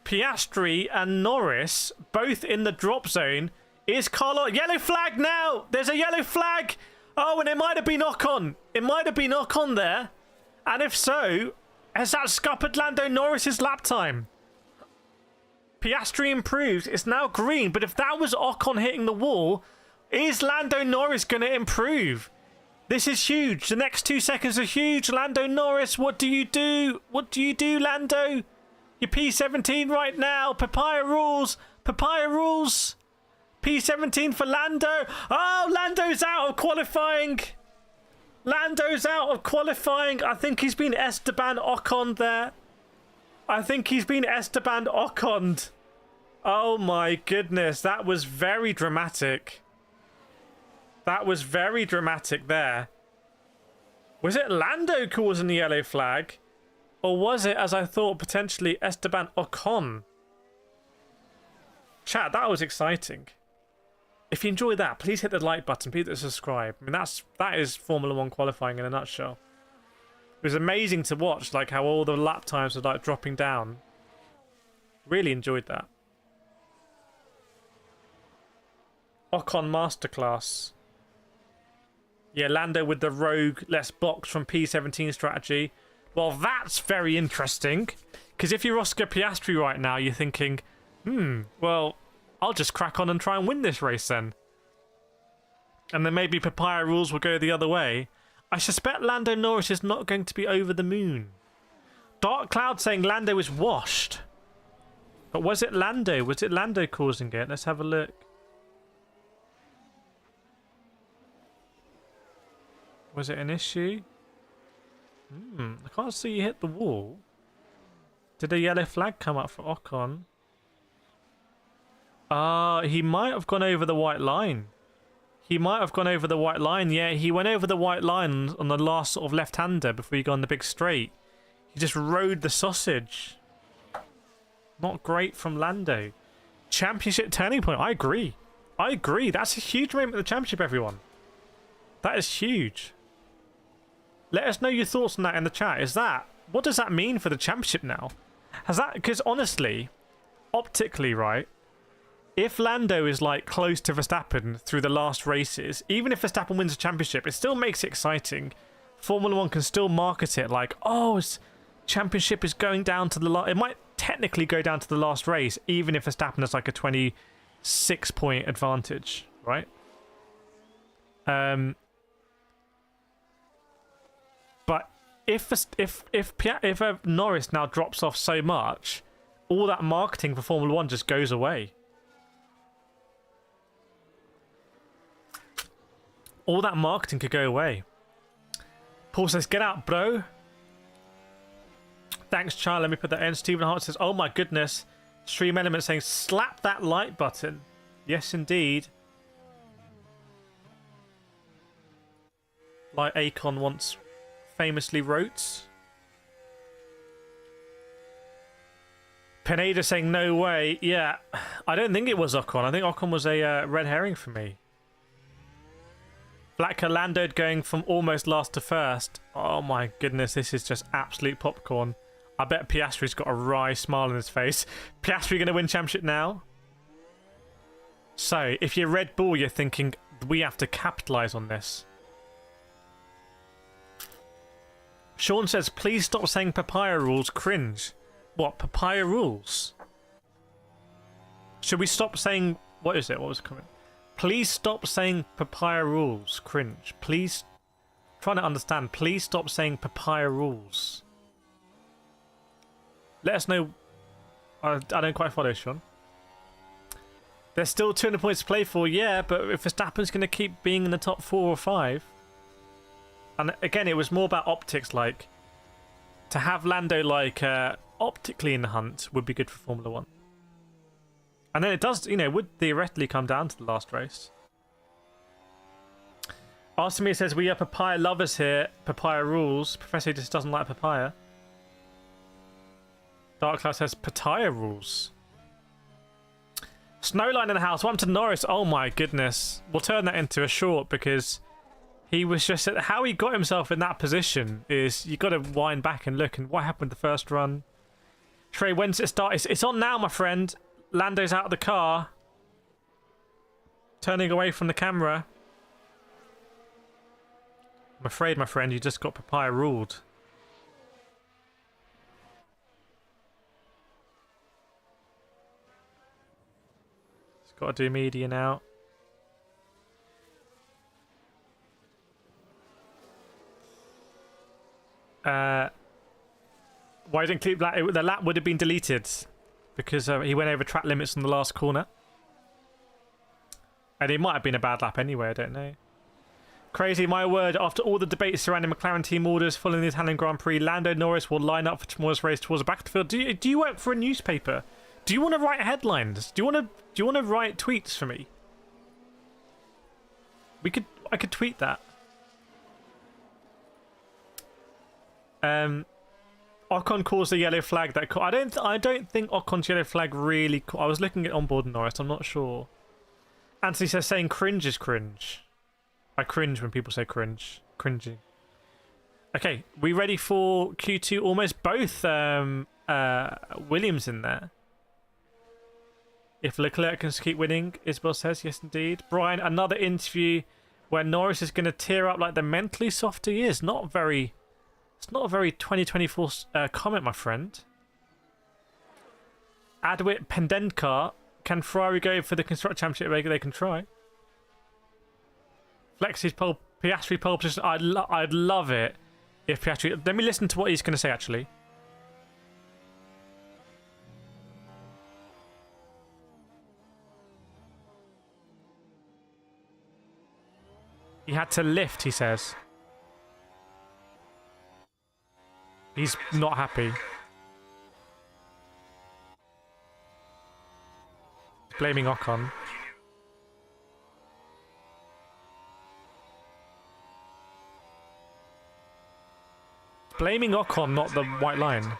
Piastri and Norris both in the drop zone. Is Carlos... Yellow flag now! There's a yellow flag! Oh, and it might have been Ocon. It might have been Ocon there. And if so, has that scuppered Lando Norris's lap time? Piastri improves. It's now green. But if that was Ocon hitting the wall... Is Lando Norris going to improve? This is huge. The next 2 seconds are huge. Lando Norris, what do you do? What do you do, Lando? You're P17 right now. Papaya rules. Papaya rules. P17 for Lando. Oh, Lando's out of qualifying. Lando's out of qualifying. I think he's been Esteban Ocon there. I think he's been Esteban Ocon'd. Oh my goodness. That was very dramatic. That was very dramatic there. Was it Lando causing the yellow flag? Or was it, as I thought, potentially Esteban Ocon? Chat, that was exciting. If you enjoyed that, please hit the like button, please hit the subscribe. I mean, that is Formula 1 qualifying in a nutshell. It was amazing to watch, like how all the lap times were like dropping down. Really enjoyed that. Ocon masterclass. Yeah, Lando with the rogue less box from P17 strategy. Well, that's very interesting. Because if you're Oscar Piastri right now, you're thinking, well, I'll just crack on and try and win this race then. And then maybe Papaya rules will go the other way. I suspect Lando Norris is not going to be over the moon. Dark Cloud saying Lando is washed. But was it Lando? Was it Lando causing it? Let's have a look. Was it an issue? I can't see you hit the wall. Did a yellow flag come up for Ocon? He might have gone over the white line. He might have gone over the white line. Yeah, he went over the white line on the last sort of left-hander before he got on the big straight. He just rode the sausage. Not great from Lando. Championship turning point. I agree. I agree. That's a huge moment of the championship, everyone. That is huge. Let us know your thoughts on that in the chat. What does that mean for the championship now? Because honestly, optically, right, if Lando is like close to Verstappen through the last races, even if Verstappen wins the championship, it still makes it exciting. Formula 1 can still market it like, oh, championship is going down to the last. It might technically go down to the last race, even if Verstappen has like a 26-point advantage, right? But if Norris now drops off so much, all that marketing for Formula 1 just goes away. All that marketing could go away. Paul says, get out, bro. Thanks, Charlie. Let me put that in. Stephen Hart says, oh my goodness. Stream Element saying, slap that like button. Yes, indeed. Like Akon once famously wrote. Pineda saying, no way. Yeah, I don't think it was Ocon. I think Ocon was a red herring for me. Blacker Lando going from almost last to first. Oh my goodness, this is just absolute popcorn. I bet Piastri's got a wry smile on his face. Piastri going to win championship now? So, if you're Red Bull, you're thinking, we have to capitalise on this. Sean says, please stop saying papaya rules, cringe. What, papaya rules? Should we stop saying... What is it? What was the comment? Please stop saying papaya rules, cringe. Please... Trying to understand. Please stop saying papaya rules. Let us know. I don't quite follow, Sean. There's still 200 points to play for, yeah, but if Verstappen's going to keep being in the top 4 or 5... And again, it was more about optics, like... To have Lando, like, optically in the hunt would be good for Formula 1. And then it does, you know, would theoretically come down to the last race. Arsemir says, we are papaya lovers here. Papaya rules. Professor just doesn't like papaya. Dark Cloud says, papaya rules. Snowline in the house. Welcome to Norris. Oh my goodness. We'll turn that into a short because he was just... How he got himself in that position is... You've got to wind back and look. And what happened the first run? Trey, when's it start? It's on now, my friend. Lando's out of the car. Turning away from the camera. I'm afraid, my friend, you just got papaya ruled. It's got to do media now. Why didn't keep that? The lap would have been deleted. Because he went over track limits in the last corner. And it might have been a bad lap anyway, I don't know. Crazy, my word. After all the debates surrounding McLaren team orders following the Italian Grand Prix, Lando Norris will line up for tomorrow's race towards the back of the field. Do you work for a newspaper? Do you want to write headlines? Do you want to write tweets for me? I could tweet that. Ocon caused the yellow flag. That I don't think Ocon's yellow flag really. I was looking at onboard Norris. I'm not sure. Anthony says saying cringe is cringe. I cringe when people say cringe. Cringing. Okay, we ready for Q2? Almost both Williams in there. If Leclerc can keep winning, Isabel says, yes indeed. Brian, another interview where Norris is going to tear up like the mentally soft he is. It's not a very 2024 comment, my friend. Adwit Pendenka, can Ferrari go for the Constructor Championship? Maybe they can try. Flexi's Piastri pole position. I'd love it if Piastri... Let me listen to what he's going to say, actually. He had to lift, he says. He's not happy. Blaming Ocon. Blaming Ocon, not the white line.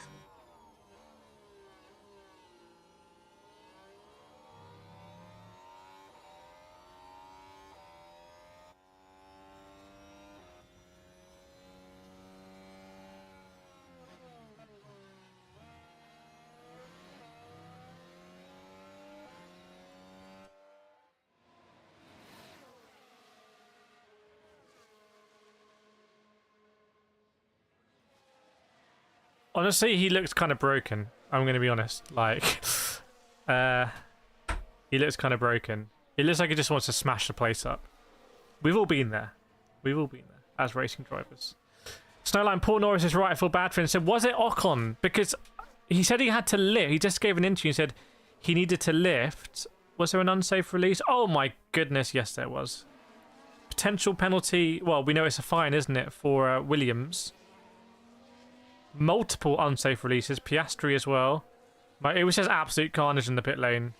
Honestly, he looks kind of broken. I'm going to be honest. Like, he looks kind of broken. It looks like he just wants to smash the place up. We've all been there. We've all been there as racing drivers. Snowline, Paul Norris is right. I feel bad for him. So was it Ocon? Because he said he had to lift. He just gave an interview and said he needed to lift. Was there an unsafe release? Oh my goodness, yes there was. Potential penalty. Well, we know it's a fine, isn't it, for Williams. Multiple unsafe releases, Piastri as well. It was just absolute carnage in the pit lane.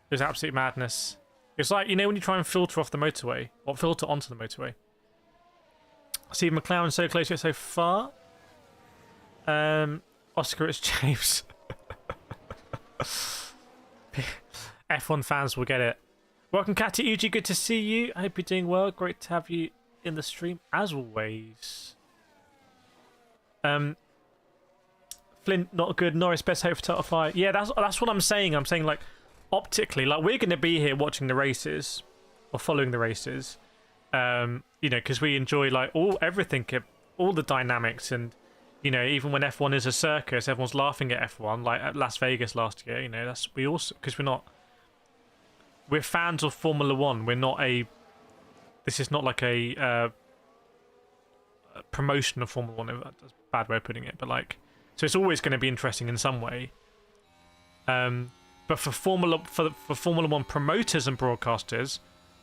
It was absolute madness. It's like, you know, when you try and filter off the motorway, or filter onto the motorway. See McLaren so close yet so far. Oscar, it's James. F1 fans will get it. Welcome, Katy Uji. Good to see you. I hope you're doing well. Great to have you in the stream as always. Flint, not good. Norris, best hope for title fight. Yeah, that's what I'm saying. I'm saying, like, optically, like, we're going to be here watching the races or following the races, you know, because we enjoy like everything, all the dynamics, and you know, even when F1 is a circus, everyone's laughing at F1, like at Las Vegas last year. You know, we also, because we're fans of Formula One. This is not like a promotion of Formula One. That's a bad way of putting it, but like. So it's always going to be interesting in some way. But for Formula One promoters and broadcasters,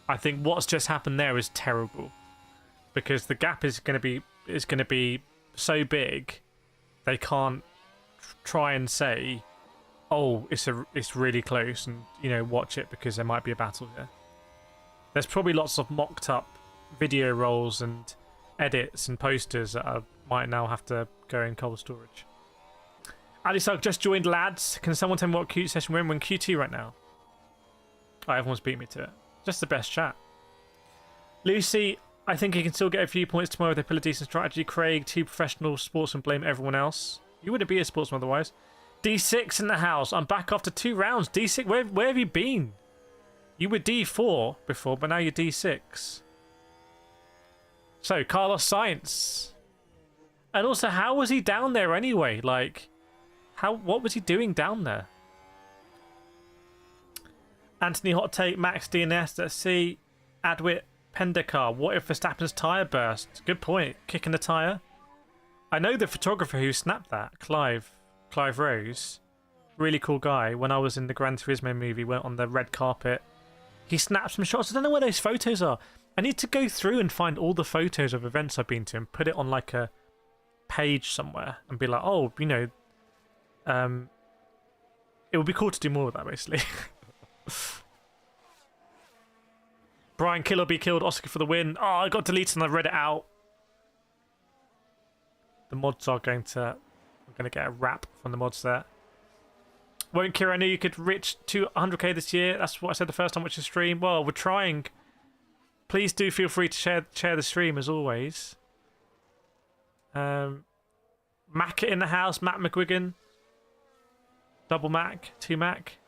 I think what's just happened there is terrible, because the gap is going to be so big, they can't try and say, oh, it's really close, and you know, watch it because there might be a battle here. There's probably lots of mocked up video rolls and edits and posters that might now have to go in cold storage. Ali Sugg just joined, lads. Can someone tell me what Q session we're in? We're in Q2 right now. Oh, everyone's beat me to it. Just the best chat. Lucy, I think he can still get a few points tomorrow if they pull a decent strategy. Craig, too professional sportsman, blame everyone else. You wouldn't be a sportsman otherwise. D6 in the house. I'm back after 2 rounds. D6, where have you been? You were D4 before, but now you're D6. So, Carlos Sainz. And also, how was he down there anyway? Like, what was he doing down there? Anthony Hot Take, Max DNS, let's see. Adwit Pendekar, what if Verstappen's tyre burst? Good point. Kicking the tyre. I know the photographer who snapped that, Clive Rose. Really cool guy. When I was in the Gran Turismo movie, went on the red carpet. He snapped some shots. I don't know where those photos are. I need to go through and find all the photos of events I've been to and put it on like a page somewhere and be like, oh, you know, it would be cool to do more of that, basically. Brian, kill or be killed, Oscar for the win. Oh, I got deleted and I read it out. The mods are I'm going to get a rap from the mods there. Won't Kira, I knew you could reach 200k this year. That's what I said the first time I watched the stream. Well, we're trying. Please do feel free to share the stream as always. Mac in the house, Matt McGuigan. Double Mac, 2 Mac.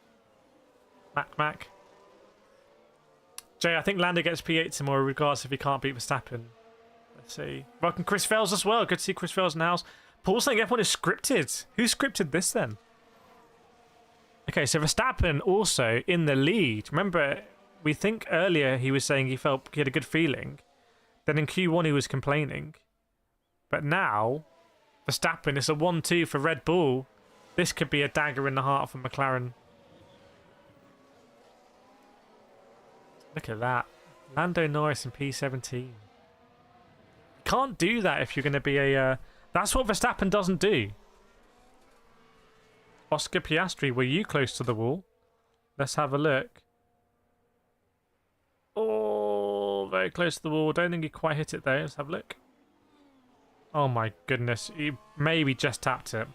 Mac. Jay, I think Lando gets P8 tomorrow regardless if he can't beat Verstappen. Let's see. Welcome Chris Fells as well. Good to see Chris Fells in the house. Paul's saying F1 is scripted. Who scripted this then? Okay, so Verstappen also in the lead. Remember, we think earlier he was saying he felt he had a good feeling. Then in Q1 he was complaining. But now, Verstappen is a 1-2 for Red Bull. This could be a dagger in the heart for McLaren. Look at that. Lando Norris in P17. Can't do that if you're going to be a... that's what Verstappen doesn't do. Oscar Piastri, were you close to the wall? Let's have a look. Oh, very close to the wall. Don't think he quite hit it though. Let's have a look. Oh my goodness. He maybe just tapped it.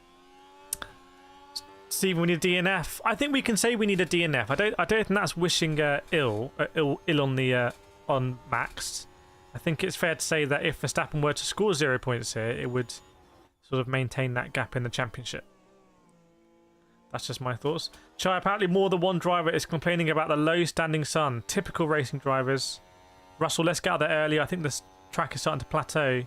Stephen, we need a DNF. I think we can say we need a DNF. I don't think that's wishing ill on the on Max. I think it's fair to say that if Verstappen were to score 0 points here, it would sort of maintain that gap in the championship. That's just my thoughts. Chai, apparently more than one driver is complaining about the low standing sun. Typical racing drivers. Russell, let's get out there early. I think this track is starting to plateau.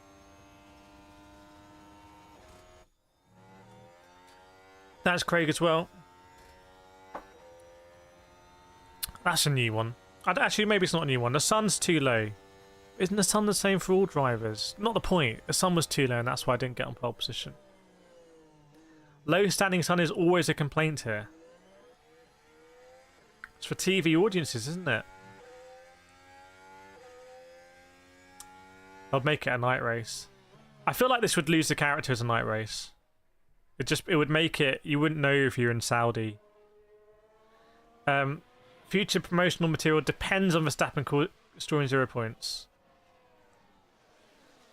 That's Craig as well. That's a new one. Actually, maybe it's not a new one. The sun's too low. Isn't the sun the same for all drivers? Not the point. The sun was too low and that's why I didn't get on pole position. Low standing sun is always a complaint here. It's for TV audiences, isn't it? I'd make it a night race. I feel like this would lose the character as a night race. It would make it, you wouldn't know if you're in Saudi. Future promotional material depends on Verstappen scoring 0 points.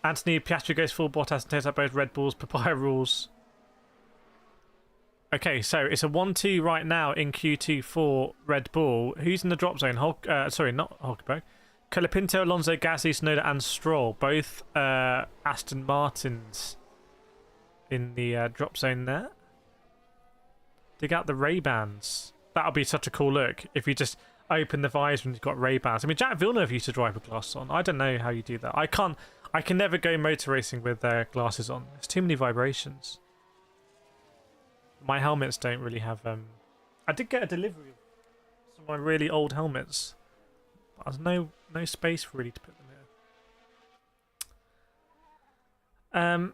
Anthony Piastri goes full Bottas and takes up both Red Bull's papaya rules. Okay, so it's a 1-2 right now in Q2 for Red Bull. Who's in the drop zone? Sorry, not Hulkenberg. Colapinto, Alonso, Gasly, Tsunoda and Stroll. Both Aston Martins in the drop zone there. Dig out the Ray-Bans. That'll be such a cool look if you just open the visor and you've got Ray-Bans. I mean, Jack Villeneuve used to drive with glasses on. I don't know how you do that. I can never go motor racing with glasses on. There's too many vibrations. My helmets don't really have... I did get a delivery of some of my really old helmets. But there's no space really to put them here.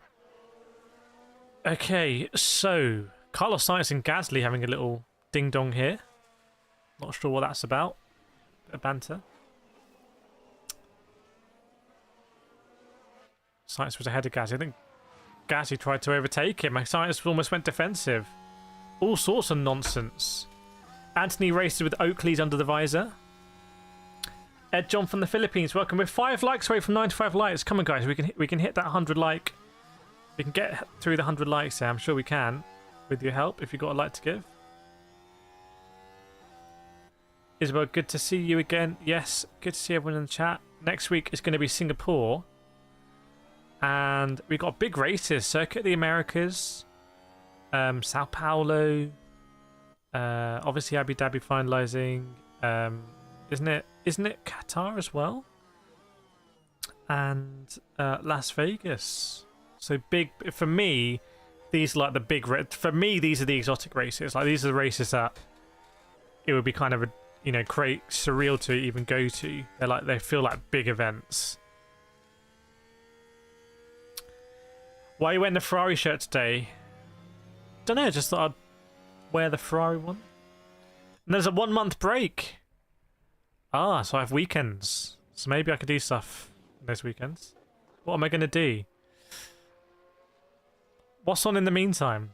Okay, so Carlos Sainz and Gasly having a little ding dong here. Not sure what that's about. Bit of banter. Sainz was ahead of Gasly. I think Gasly tried to overtake him. Sainz almost went defensive. All sorts of nonsense. Anthony races with Oakley's under the visor. Ed John from the Philippines, welcome. We're 5 likes away from 95 likes. Come on, guys, we can hit that 100 like. We can get through the 100 likes there. I'm sure we can, with your help, if you've got a like to give. Isabel, good to see you again. Yes, good to see everyone in the chat. Next week is going to be Singapore. And we've got big races. Circuit of the Americas. Sao Paulo. Obviously Abu Dhabi finalising. Isn't it Qatar as well? And Las Vegas. So big for me. These are like the big. For me, these are the exotic races. Like these are the races that it would be kind of great surreal to even go to. They feel like big events. Why are you wearing the Ferrari shirt today? Don't know. Just thought I'd wear the Ferrari one. And there's a 1 month break. Ah, so I have weekends. So maybe I could do stuff in those weekends. What am I going to do? What's on in the meantime?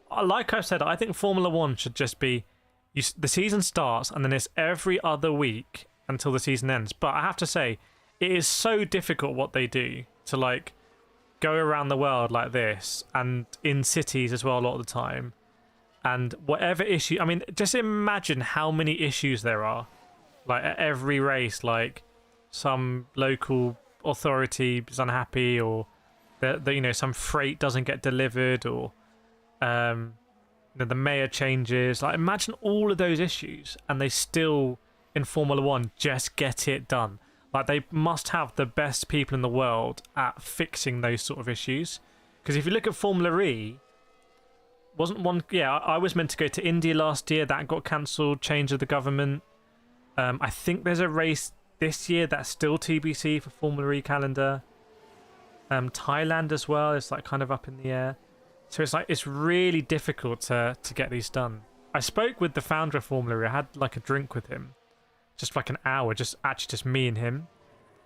Like I've said, I think Formula 1 should just be... the season starts and then it's every other week until the season ends. But I have to say, it is so difficult what they do to go around the world like this and in cities as well a lot of the time. And whatever issue, I mean, just imagine how many issues there are. Like at every race, like some local authority is unhappy, or some freight doesn't get delivered, or the mayor changes. Like imagine all of those issues, and they still in Formula One just get it done. Like they must have the best people in the world at fixing those sort of issues. Because if you look at Formula E, wasn't one? Yeah, I was meant to go to India last year. That got cancelled. Change of the government. I think there's a race this year that's still TBC for Formula E calendar. Thailand as well. It's like kind of up in the air. So it's like it's really difficult to get these done. I spoke with the founder of Formula E. I had like a drink with him, just like an hour, just me and him,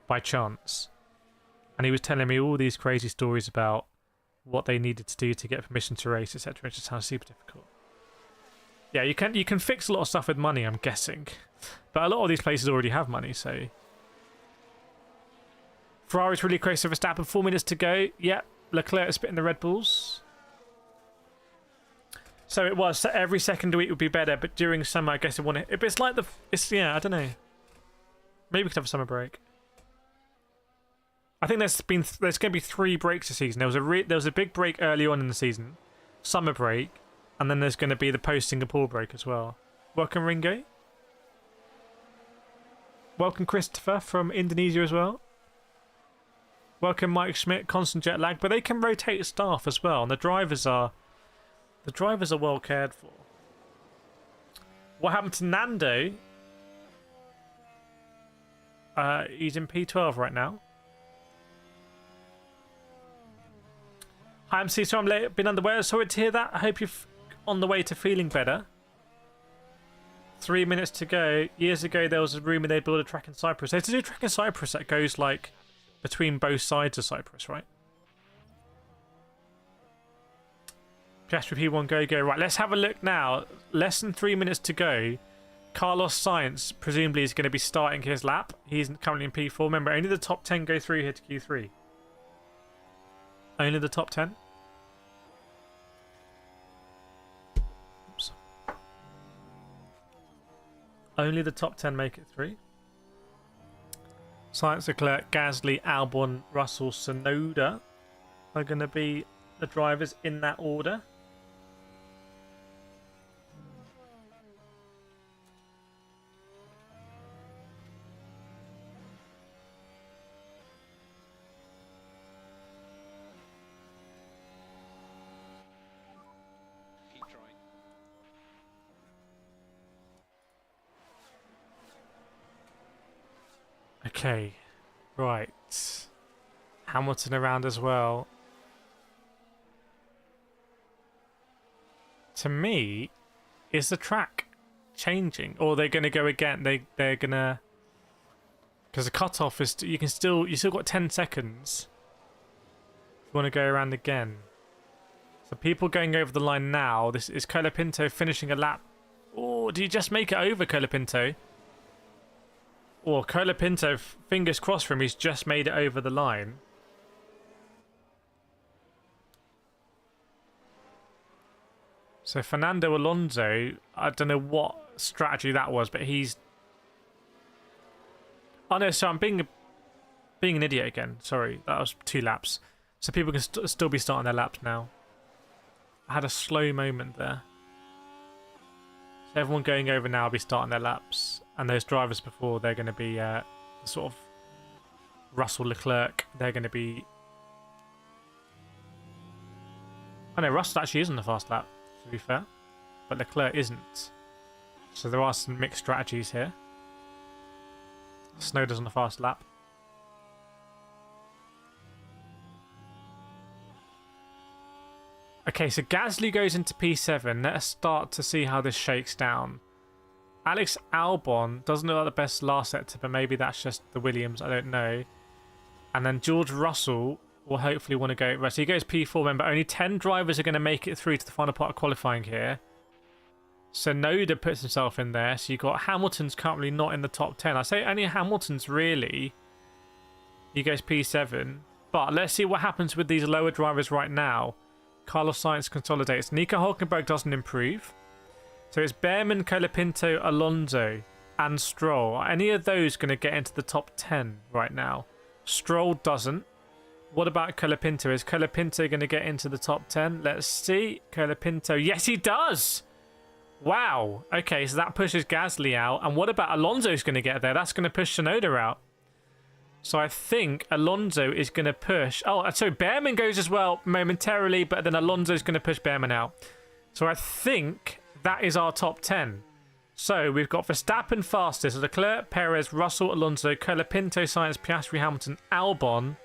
by chance. And he was telling me all these crazy stories about what they needed to do to get permission to race, etc. It just sounds super difficult. Yeah, you can fix a lot of stuff with money, I'm guessing, but a lot of these places already have money. So Ferrari's really close to Verstappen. 4 minutes to go. Yep, Leclerc is spitting the Red Bulls. So it was. So every second week would be better, but during summer, I guess it want to. It's like yeah, I don't know. Maybe we could have a summer break. I think there's going to be 3 breaks this season. There was a big break early on in the season, summer break, and then there's going to be the post-Singapore break as well. Welcome, Ringo. Welcome, Christopher from Indonesia as well. Welcome, Mike Schmidt. Constant jet lag, but they can rotate staff as well, and the drivers are well cared for. What happened to Nando? He's in P12 right now. Hi, I'm Cesar. I'm late. Been underwear. Sorry to hear that. I hope you're on the way to feeling better. 3 minutes to go. Years ago, there was a rumour they'd build a track in Cyprus. There's a new track in Cyprus that goes like between both sides of Cyprus, right? Piastri P1 go. Right, let's have a look now. Less than 3 minutes to go. Carlos Sainz presumably is going to be starting his lap. He's currently in P4. Remember, only the top 10 go through here to Q3. Only the top 10. Oops. Only the top 10 make it through. Sainz, Leclerc, Gasly, Albon, Russell, Tsunoda are going to be the drivers in that order. Okay, right. Hamilton around as well. To me, is the track changing, or they're going to go again? They're gonna, because the cutoff is you still got 10 seconds. If you want to go around again, so people going over the line now. This is Colapinto finishing a lap. Oh, did you just make it over, Colapinto? Or Colapinto, fingers crossed for him, he's just made it over the line. So Fernando Alonso, I don't know what strategy that was, but he's... Oh no, so I'm being an idiot again. Sorry, that was 2 laps. So people can still be starting their laps now. I had a slow moment there. So everyone going over now will be starting their laps. And those drivers before, they're going to be sort of Russell, Leclerc. They're going to be... Oh no, Russell actually is on the fast lap, to be fair. But Leclerc isn't. So there are some mixed strategies here. Tsunoda's on the fast lap. Okay, so Gasly goes into P7. Let us start to see how this shakes down. Alex Albon doesn't look like the best last sector, but maybe that's just the Williams. I don't know. And then George Russell will hopefully want to go. Right, so he goes P4. Remember, only 10 drivers are going to make it through to the final part of qualifying here. So Tsunoda puts himself in there. So you've got Hamilton's currently not in the top 10. I say only Hamilton's really. He goes P7. But let's see what happens with these lower drivers right now. Carlos Sainz consolidates. Nico Hulkenberg doesn't improve. So it's Behrman, Colapinto, Alonso, and Stroll. Are any of those going to get into the top 10 right now? Stroll doesn't. What about Colapinto? Is Colapinto going to get into the top 10? Let's see. Colapinto. Yes, he does! Wow. Okay, so that pushes Gasly out. And what about Alonso's going to get there? That's going to push Tsunoda out. So I think Alonso is going to push... Oh, so Behrman goes as well momentarily, but then Alonso's going to push Behrman out. So I think that is our top 10. So we've got Verstappen fastest, Leclerc, Perez, Russell, Alonso, Colapinto, Sainz, Piastri, Hamilton, Albon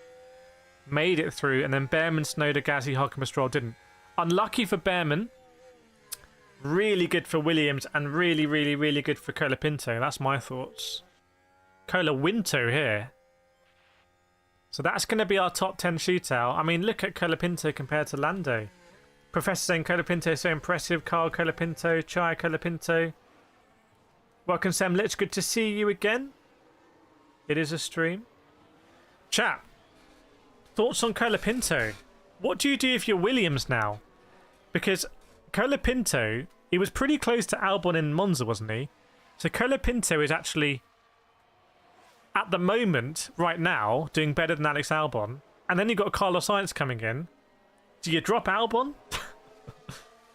made it through, and then Behrman, Tsunoda, Gasly, Hulkenberg, Stroll didn't. Unlucky for Behrman. Really good for Williams, and really, really, really good for Colapinto. That's my thoughts. Colawinto here. So that's going to be our top 10 shootout. I mean, look at Colapinto compared to Lando. Professor saying Colapinto is so impressive. Carl Colapinto, Chai Colapinto. Welcome, Sam Litch. Good to see you again. It is a stream. Chat. Thoughts on Colapinto? What do you do if you're Williams now? Because Colapinto, he was pretty close to Albon in Monza, wasn't he? So Colapinto is actually, at the moment, right now, doing better than Alex Albon. And then you've got Carlos Sainz coming in. Do you drop Albon?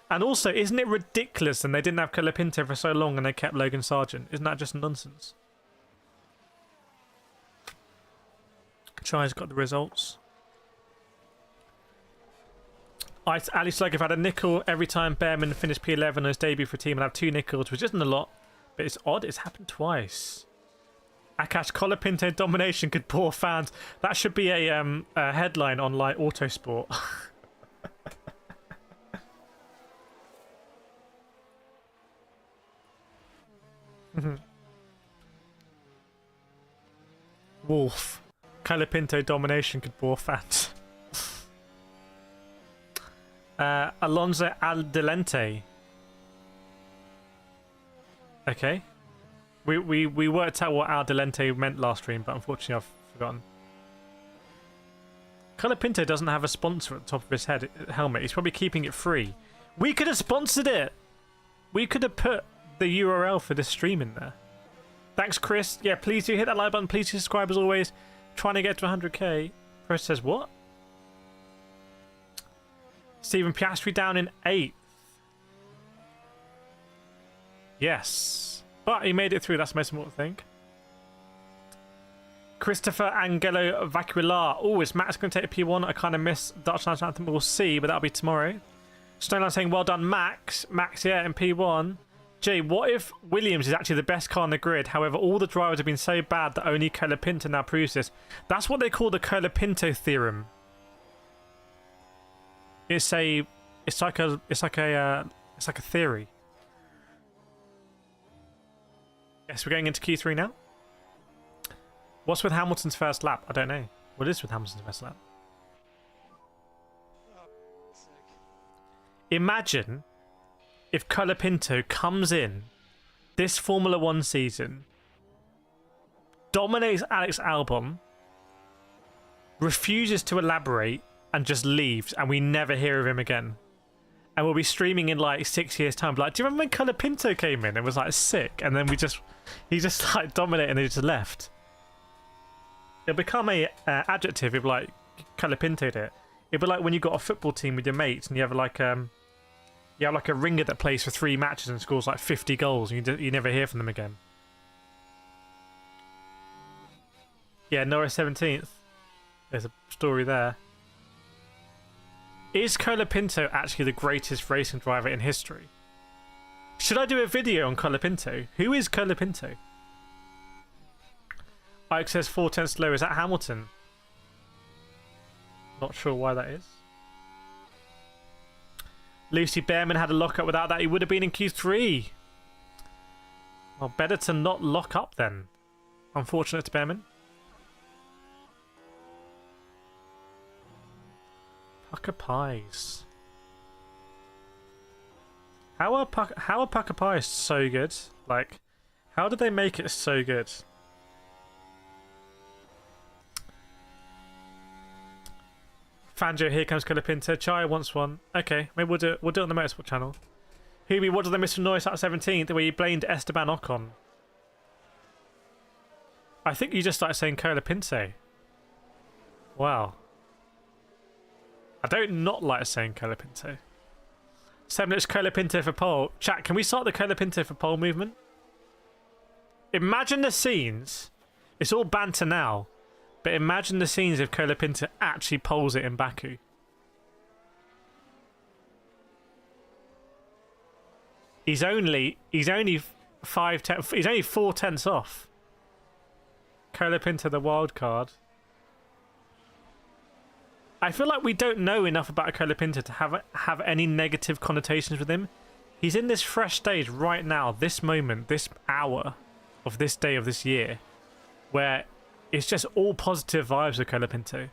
And also, isn't it ridiculous that they didn't have Colapinto for so long and they kept Logan Sargent? Isn't that just nonsense? Chai's got the results. Ali Slug have had a nickel every time Behrman finished P11 on his debut for a team and have 2 nickels, which isn't a lot, but it's odd. It's happened twice. Akash, Colapinto domination could bore fans. That should be a headline on like Autosport. Wolf. Colapinto domination could bore fans. Alonso Aldelente. Okay. We worked out what Aldelente meant last stream, but unfortunately I've forgotten. Colapinto doesn't have a sponsor at the top of his helmet. He's probably keeping it free. We could have sponsored it. We could have put the URL for this stream in there. Thanks, Chris. Yeah, please do hit that like button. Please subscribe as always. Trying to get to 100k. Chris says what? Stephen Piastri down in 8th. Yes. But he made it through. That's the most important thing. Christopher Angelo Vacular. Oh, is Max going to take a P1? I kind of miss Dutch National Anthem. We'll see, but that'll be tomorrow. Stoneline saying, well done, Max. Max, yeah, in P1. Jay, what if Williams is actually the best car on the grid? However, all the drivers have been so bad that only Colapinto now proves this. That's what they call the Colapinto theorem. It's like a theory. Yes, we're going into Q3 now. What's with Hamilton's first lap? I don't know. What is with Hamilton's first lap? Imagine if Colapinto comes in this Formula 1 season, dominates Alex Albon, refuses to elaborate, and just leaves, and we never hear of him again. And we'll be streaming in like 6 years' time. Like, do you remember when Colapinto came in? It was like sick, and then he just like dominated, and he just left. It'll become a adjective if like Colapinto'd it. It'd be like when you got a football team with your mates, and you have like a ringer that plays for 3 matches and scores like 50 goals, and you never hear from them again. Yeah, Norris 17th. There's a story there. Is Colapinto actually the greatest racing driver in history? Should I do a video on Colapinto? Who is Colapinto? Ike says 4/10 slow. Is that Hamilton? Not sure why that is. Lucy Behrman had a lockup. Without that, he would have been in Q3. Well, better to not lock up then. Unfortunate to Behrman. Pucker pies. How are pucker pies so good? Like, how did they make it so good? Fangio, here comes Colapinto. Chai wants one. Okay, maybe we'll do it on the Motorsport channel. Hubie, what did they miss from Norris at 17th where you blamed Esteban Ocon? I think you just started saying Colapinto. Wow. I don't not like saying Colapinto. 7 minutes Colapinto for pole. Chat, can we start the Colapinto for pole movement? Imagine the scenes. It's all banter now. But imagine the scenes if Colapinto actually poles it in Baku. He's only 4 tenths off. Colapinto the wild card. I feel like we don't know enough about Colapinto to have any negative connotations with him. He's in this fresh stage right now, this moment, this hour of this day of this year, where it's just all positive vibes with Colapinto.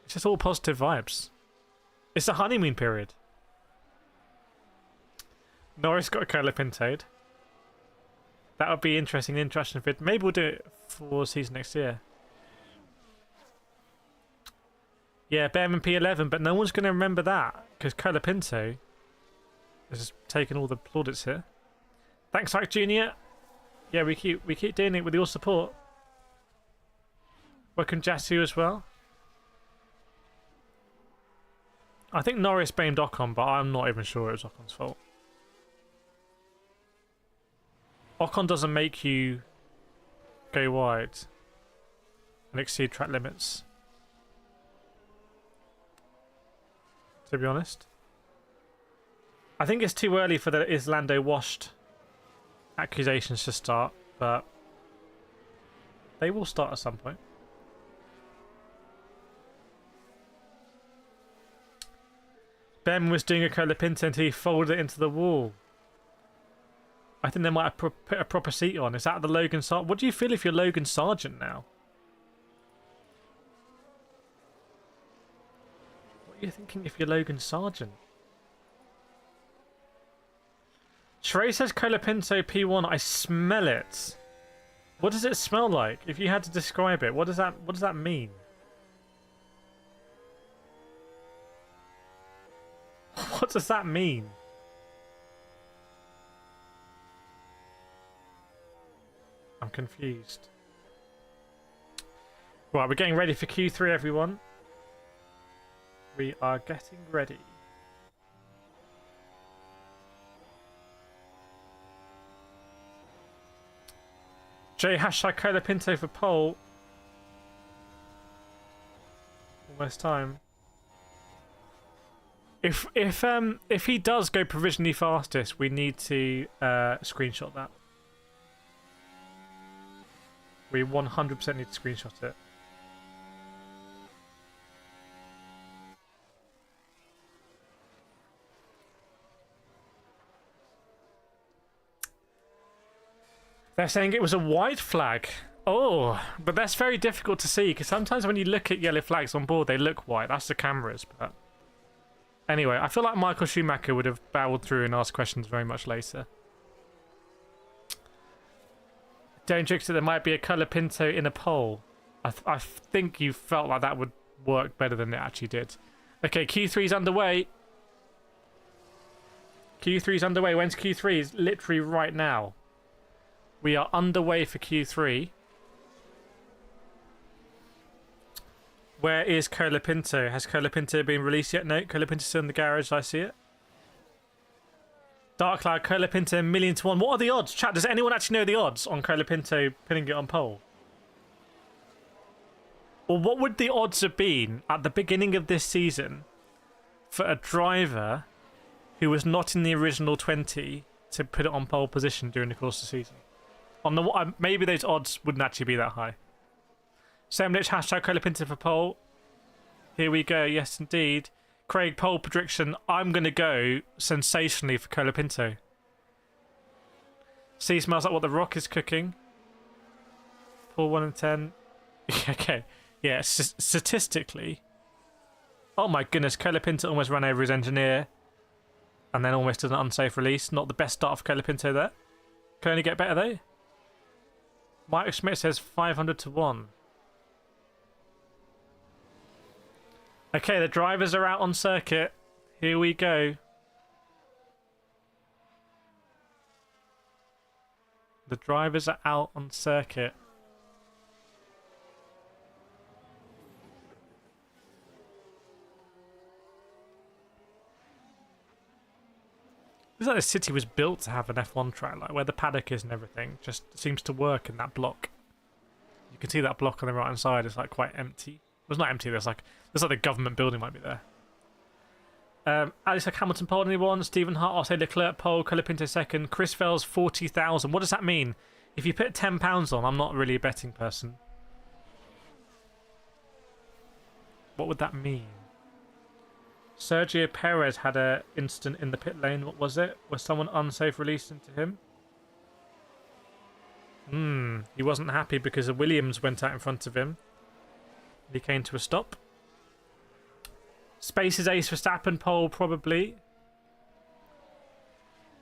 It's just all positive vibes. It's the honeymoon period. Norris got Colapinto'd. That would be interesting vid. Maybe we'll do it for season next year. Yeah, Bearman P11, but no one's going to remember that because Colapinto has taken all the plaudits here. Thanks, Ike Junior. Yeah, we keep doing it with your support. Welcome, Jasu, as well. I think Norris blamed Ocon, but I'm not even sure it was Ocon's fault. Ocon doesn't make you go wide and exceed track limits, to be honest. I think it's too early for the "is Lando washed" accusations to start, but they will start at some point. Ben was doing a Colapinto until he folded it into the wall. I think they might have put a proper seat on. Is that the Logan Sargent? What do you feel if you're Logan Sargent now? What are you thinking if you're Logan Sargent? Trey says Colapinto P1. I smell it. What does it smell like? If you had to describe it, what does that mean? What does that mean? I'm confused. Right, we're getting ready for Q3, everyone. We are getting ready. J hashtag Colapinto for pole. Almost time. If he does go provisionally fastest, we need to screenshot that. We 100% need to screenshot it. They're saying it was a white flag. Oh, but that's very difficult to see because sometimes when you look at yellow flags on board, they look white. That's the cameras. But anyway, I feel like Michael Schumacher would have barreled through and asked questions very much later. Don't trick that there might be a Colapinto in a pole. I think you felt like that would work better than it actually did. Okay, Q3's underway. Q3's underway. When's Q3? It's literally right now. We are underway for Q3. Where is Colapinto? Has Colapinto been released yet? No, Colapinto's still in the garage. I see it. Dark Cloud, Colapinto 1,000,000 to 1. What are the odds? Chat, does anyone actually know the odds on Colapinto pinning it on pole? Or what would the odds have been at the beginning of this season for a driver who was not in the original 20 to put it on pole position during the course of the season? On the maybe those odds wouldn't actually be that high. Semlich, hashtag Colapinto for pole. Here we go. Yes, indeed. Craig, pole prediction. I'm going to go sensationally for Colapinto. See, smells like what the Rock is cooking. Pole 1 in 10. Okay. Yeah, statistically. Oh my goodness, Colapinto almost ran over his engineer. And then almost did an unsafe release. Not the best start for Colapinto there. Can only get better though. Mike Schmidt says 500 to 1. Okay, the drivers are out on circuit. Here we go. The drivers are out on circuit. It's like the city was built to have an F1 track, like where the paddock is and everything. Just seems to work in that block. You can see that block on the right hand side is like quite empty. Well, it's not empty. There's like the government building might be there. Alex Hamilton pole anyone? Stephen Hart, I'll say Leclerc pole, Colapinto second, Chris Fells 40,000. What does that mean? If you put £10 on, I'm not really a betting person. What would that mean? Sergio Perez had an incident in the pit lane. What was it? Was someone unsafe released into him? He wasn't happy because the Williams went out in front of him. He came to a stop. Space's Ace Verstappen pole, probably.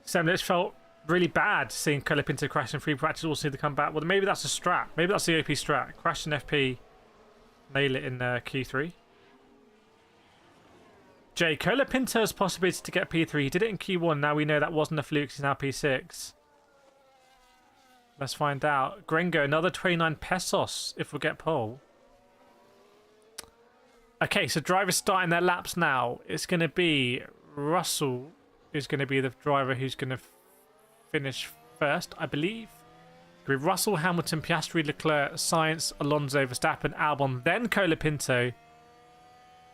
Semnich felt really bad seeing Colapinto crash in free practice, also need to come back. Well, maybe that's a strat. Maybe that's the OP strat. Crash in FP, nail it in Q3. Jay, Colapinto's possibility to get P3. He did it in Q1. Now we know that wasn't a fluke. He's now P6. Let's find out. Gringo, another 29 pesos if we get pole. Okay, so drivers starting their laps now. It's going to be Russell who's going to be the driver who's going to finish first, I believe. It's going to be Russell, Hamilton, Piastri, Leclerc, Sainz, Alonso, Verstappen, Albon, then Colapinto,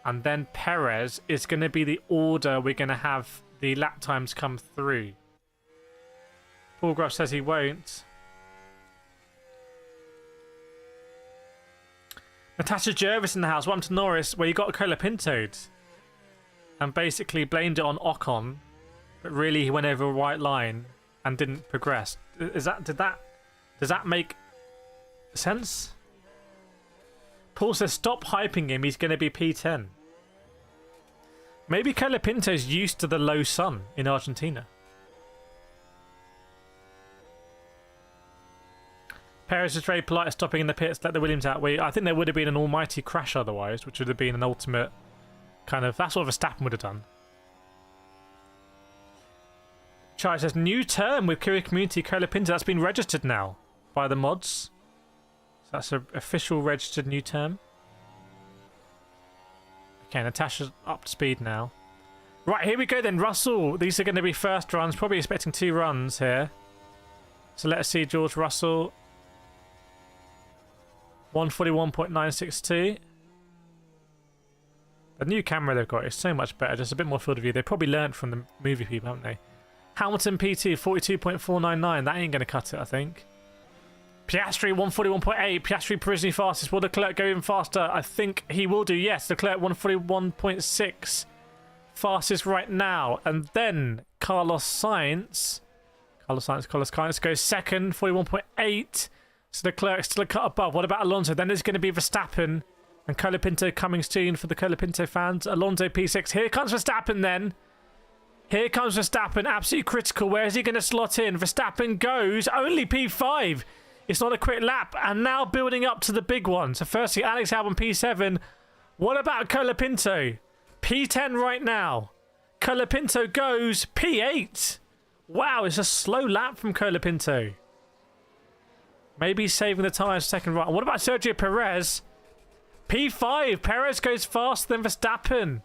and then Perez is going to be the order we're going to have the lap times come through. Paul Gruff says he won't. Natasha Jervis in the house. Welcome to Norris, where you got Colapinto'd and basically blamed it on Ocon, but really he went over a white line and didn't progress. Does that make sense? Paul says stop hyping him. He's going to be P10. Maybe Colapinto's used to the low sun in Argentina. Perez is very polite at stopping in the pits, let the Williams out. I think there would have been an almighty crash otherwise, which would have been an ultimate kind of... That's what Verstappen would have done. Charlie says, new term with Kireth Community Colapinto. That's been registered now by the mods. So that's an official registered new term. Okay, Natasha's up to speed now. Right, here we go then. Russell. These are going to be first runs. Probably expecting 2 runs here. So let's see George Russell. 141.962. The new camera they've got is so much better, just a bit more field of view. They probably learned from the movie people, haven't they? Hamilton PT 42.499. That ain't going to cut it, I think. Piastri 141.8. Piastri provisionally fastest. Will Leclerc go even faster? I think he will do, yes. Leclerc 141.6. Fastest right now. And then Carlos Sainz goes second, 41.8. So Leclerc's still a cut above. What about Alonso? Then there's going to be Verstappen and Colapinto coming soon for the Colapinto fans. Alonso P6. Here comes Verstappen then. Here comes Verstappen. Absolutely critical. Where is he going to slot in? Verstappen goes. Only P5. It's not a quick lap. And now building up to the big one. So firstly, Alex Albon P7. What about Colapinto? P10 right now. Colapinto goes P8. Wow, it's a slow lap from Colapinto. Maybe he's saving the tyres second right. What about Sergio Perez? P5. Perez goes faster than Verstappen.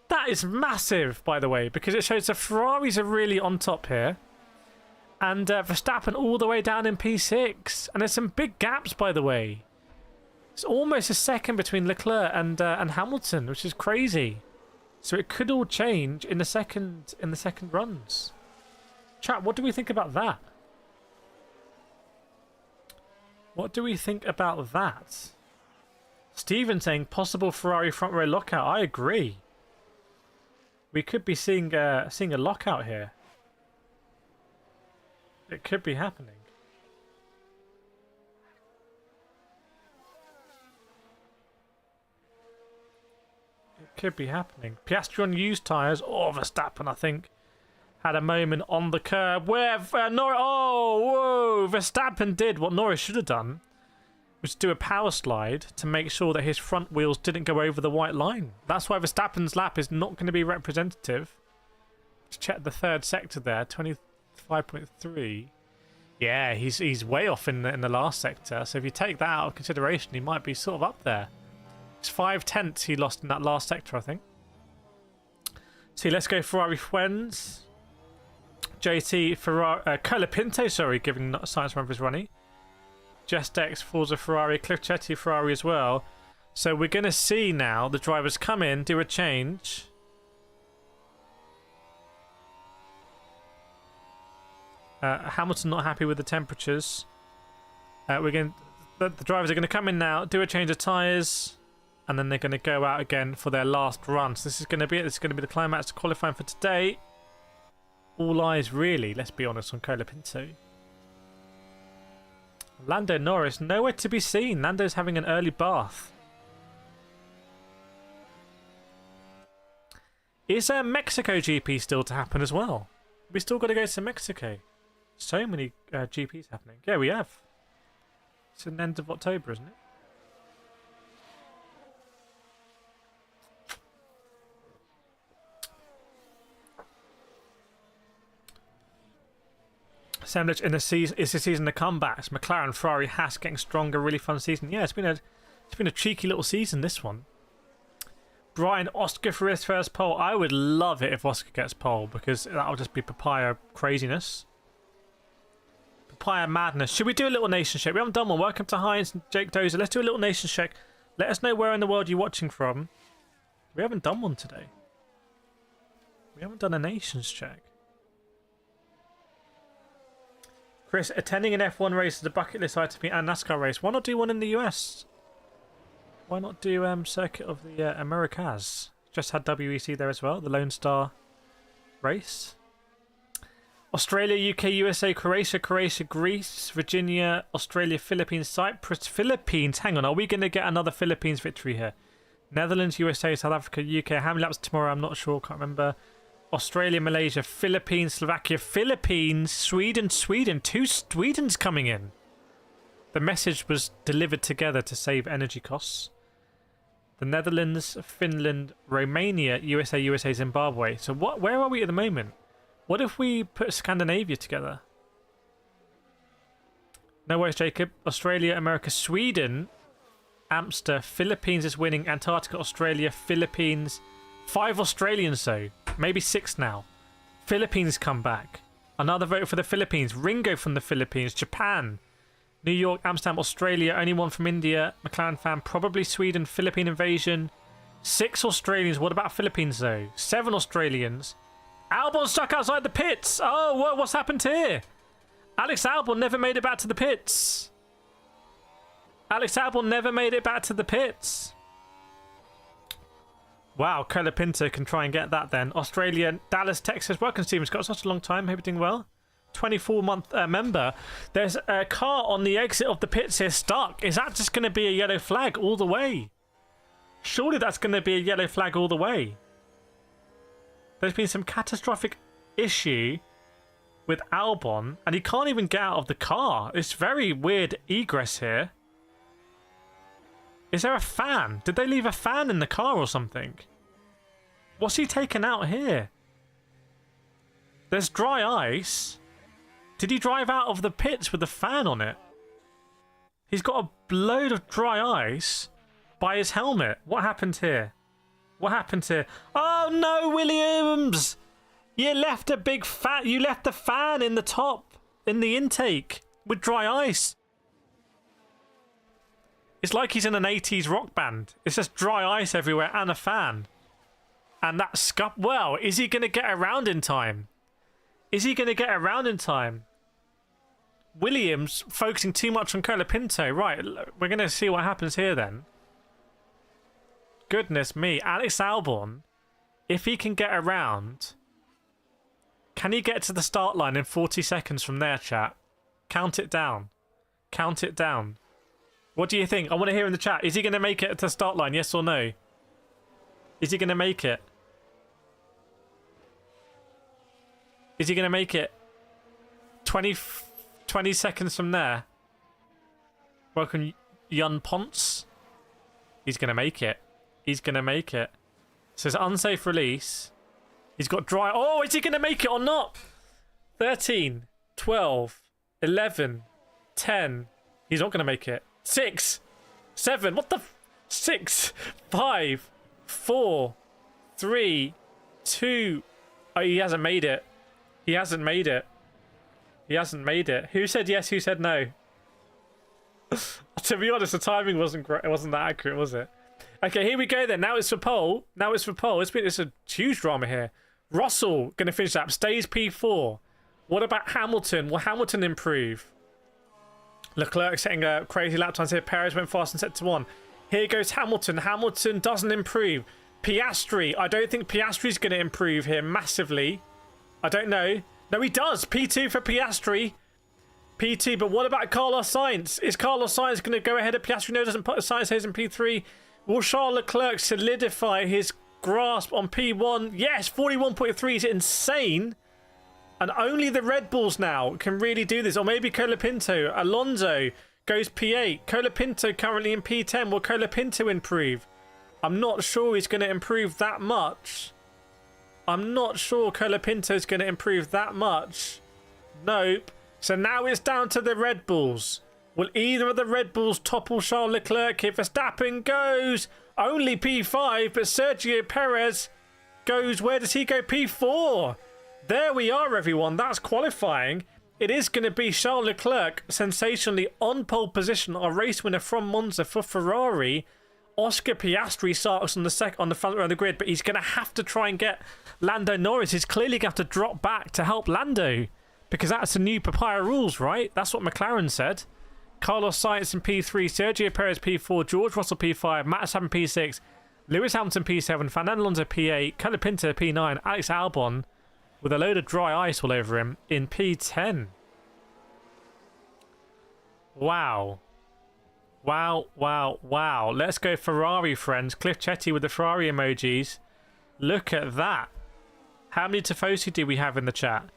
That is massive, by the way, because it shows the Ferraris are really on top here. And Verstappen all the way down in P6. And there's some big gaps, by the way. It's almost a second between Leclerc and Hamilton, which is crazy. So it could all change in the second runs. Chat, what do we think about that? What do we think about that? Steven saying possible Ferrari front row lockout. I agree. We could be seeing a lockout here. It could be happening. It could be happening. Piastri on used tyres. Oh, Verstappen, I think, had a moment on the curb where Norris... Oh, whoa! Verstappen did what Norris should have done, was to do a power slide to make sure that his front wheels didn't go over the white line. That's why Verstappen's lap is not going to be representative. Let's check the third sector there, 25.3. Yeah, he's way off in the last sector. So if you take that out of consideration, he might be sort of up there. It's 5/10 he lost in that last sector, I think. See, let's go Ferrari Fuens. JT Ferrari, Colapinto, sorry, giving Sainz run for his runny. Jestex, Forza Ferrari, Clifchetti Ferrari as well. So we're going to see now the drivers come in, do a change. Hamilton not happy with the temperatures. The drivers are going to come in now, do a change of tyres, and then they're going to go out again for their last run. So this is going to be it. This is going to be the climax of qualifying for today. All eyes, really, let's be honest, on Colapinto. Lando Norris, nowhere to be seen. Lando's having an early bath. Is Mexico GP still to happen as well? We still got to go to Mexico. So many GPs happening. Yeah, we have. It's the end of October, isn't it? Assemblage in the season is the season of comebacks. McLaren, Ferrari, Haas getting stronger. Really fun season. Yeah, it's been a cheeky little season, this one. Brian, Oscar for his first pole. I would love it if Oscar gets pole because that'll just be papaya craziness. Papaya madness. Should we do a little nation check? We haven't done one. Welcome to Heinz and Jake Dozer. Let's do a little nation check. Let us know where in the world you're watching from. We haven't done one today. We haven't done a nations check. Chris, attending an F1 race is a bucket list item and NASCAR race. Why not do one in the US? Why not do Circuit of the Americas? Just had WEC there as well, the Lone Star race. Australia, UK, USA, Croatia, Greece, Virginia, Australia, Philippines, Cyprus, Philippines. Hang on, are we going to get another Philippines victory here? Netherlands, USA, South Africa, UK. How many laps tomorrow? I'm not sure, can't remember. Australia, Malaysia, Philippines, Slovakia, Philippines, Sweden. Two Swedens coming in. The message was delivered together to save energy costs. The Netherlands, Finland, Romania, USA, Zimbabwe. So where are we at the moment? What if we put Scandinavia together? No worries, Jacob. Australia, America, Sweden, Amsterdam, Philippines is winning. Antarctica, Australia, Philippines. 5 Australians, though. Maybe 6 now. Philippines come back. Another vote for the Philippines. Ringo from the Philippines. Japan. New York, Amsterdam, Australia. Only one from India. McLaren fan. Probably Sweden. Philippine invasion. 6 Australians. What about Philippines, though? 7 Australians. Albon stuck outside the pits. Oh, what's happened here? Alex Albon never made it back to the pits. Alex Albon never made it back to the pits. Wow, Colapinto can try and get that then. Australia, Dallas, Texas. Welcome, Stephen Scott. Such a long time. Hope you're doing well. 24-month member. There's a car on the exit of the pits here stuck. Is that just going to be a yellow flag all the way? Surely that's going to be a yellow flag all the way. There's been some catastrophic issue with Albon, and he can't even get out of the car. It's very weird egress here. Is there a fan? Did they leave a fan in the car or something? What's he taken out here? There's dry ice. Did he drive out of the pits with a fan on it? He's got a load of dry ice by his helmet. What happened here? What happened here? Oh no, Williams! You left a big fat. You left the fan in the top, in the intake, with dry ice. It's like he's in an 80s rock band. It's just dry ice everywhere and a fan. And that scup. Well, is he going to get around in time? Is he going to get around in time? Williams focusing too much on Colapinto. Right, we're going to see what happens here then. Goodness me. Alex Albon, if he can get around, can he get to the start line in 40 seconds from there, chat? Count it down. Count it down. What do you think? I want to hear in the chat. Is he going to make it to the start line? Yes or no? Is he going to make it? Is he going to make it? 20 seconds from there. Welcome, Jan Ponce. He's going to make it. He's going to make it. So it's unsafe release. He's got dry... Oh, is he going to make it or not? 13, 12, 11, 10. He's not going to make it. 6, 7. What the... 6, 5, 4, 3, 2. Oh, he hasn't made it. He hasn't made it. He hasn't made it. Who said yes? Who said no? To be honest, the timing wasn't great. It wasn't that accurate, was it? Okay, here we go then. Now it's for pole. Now it's for pole. It's a huge drama here. Russell going to finish that. Stays P4. What about Hamilton? Will Hamilton improve? Leclerc setting a crazy lap times here. Perez went fast and set to 1. Here goes Hamilton. Hamilton doesn't improve. Piastri. I don't think Piastri's going to improve here massively. I don't know. No, he does. P2 for Piastri. P2, but what about Carlos Sainz? Is Carlos Sainz going to go ahead of Piastri? No, doesn't put Sainz in P3. Will Charles Leclerc solidify his grasp on P1? Yes, 41.3 is insane. And only the Red Bulls now can really do this. Or maybe Colapinto. Alonso goes P8. Colapinto currently in P10. Will Colapinto improve? I'm not sure he's going to improve that much. I'm not sure Colapinto's going to improve that much. Nope. So now it's down to the Red Bulls. Will either of the Red Bulls topple Charles Leclerc if Verstappen goes only P5, but Sergio Perez goes, where does he go? P4. There we are, everyone. That's qualifying. It is going to be Charles Leclerc sensationally on pole position, our race winner from Monza for Ferrari. Oscar Piastri starts on the front row of the grid, but he's going to have to try and get Lando Norris. He's clearly going to have to drop back to help Lando, because that's the new papaya rules, right? That's what McLaren said. Carlos Sainz in P3, Sergio Perez P4, George Russell P5, Max Verstappen P6, Lewis Hamilton P7, Fernando Alonso P8, Colapinto P9, Alex Albon with a load of dry ice all over him in P10. Wow. Wow, wow, wow. Let's go Ferrari, friends. Cliff Chetty with the Ferrari emojis. Look at that. How many Tifosi do we have in the chat?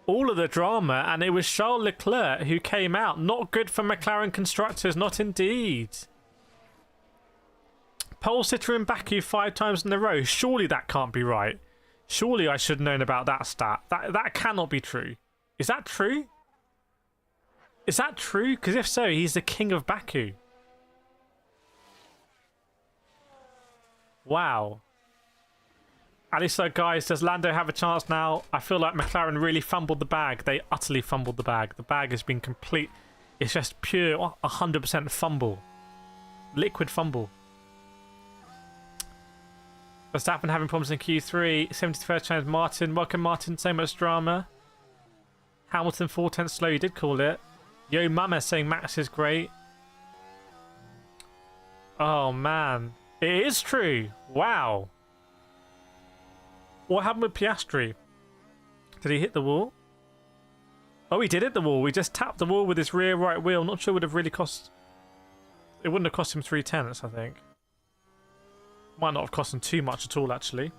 All of the drama, and it was Charles Leclerc who came out. Not good for McLaren constructors, not indeed. Pole sitter in Baku 5 times in a row. Surely that can't be right. Surely I should have known about that stat. That cannot be true. Is that true? Is that true? Because if so, he's the king of Baku. Wow. Alistair, guys, does Lando have a chance now? I feel like McLaren really fumbled the bag. They utterly fumbled the bag. The bag has been complete. It's just pure 100% fumble. Liquid fumble. Verstappen having problems in Q3. 71st chance, Martin. Welcome, Martin. So much drama. Hamilton 4/10 slow. You did call it. Yo Mama saying Max is great. Oh, man. It is true. Wow. What happened with Piastri? Did he hit the wall? Oh, he did hit the wall. We just tapped the wall with his rear right wheel. Not sure it would have really cost... It wouldn't have cost him 3/10, I think. Might not have cost him too much at all, actually.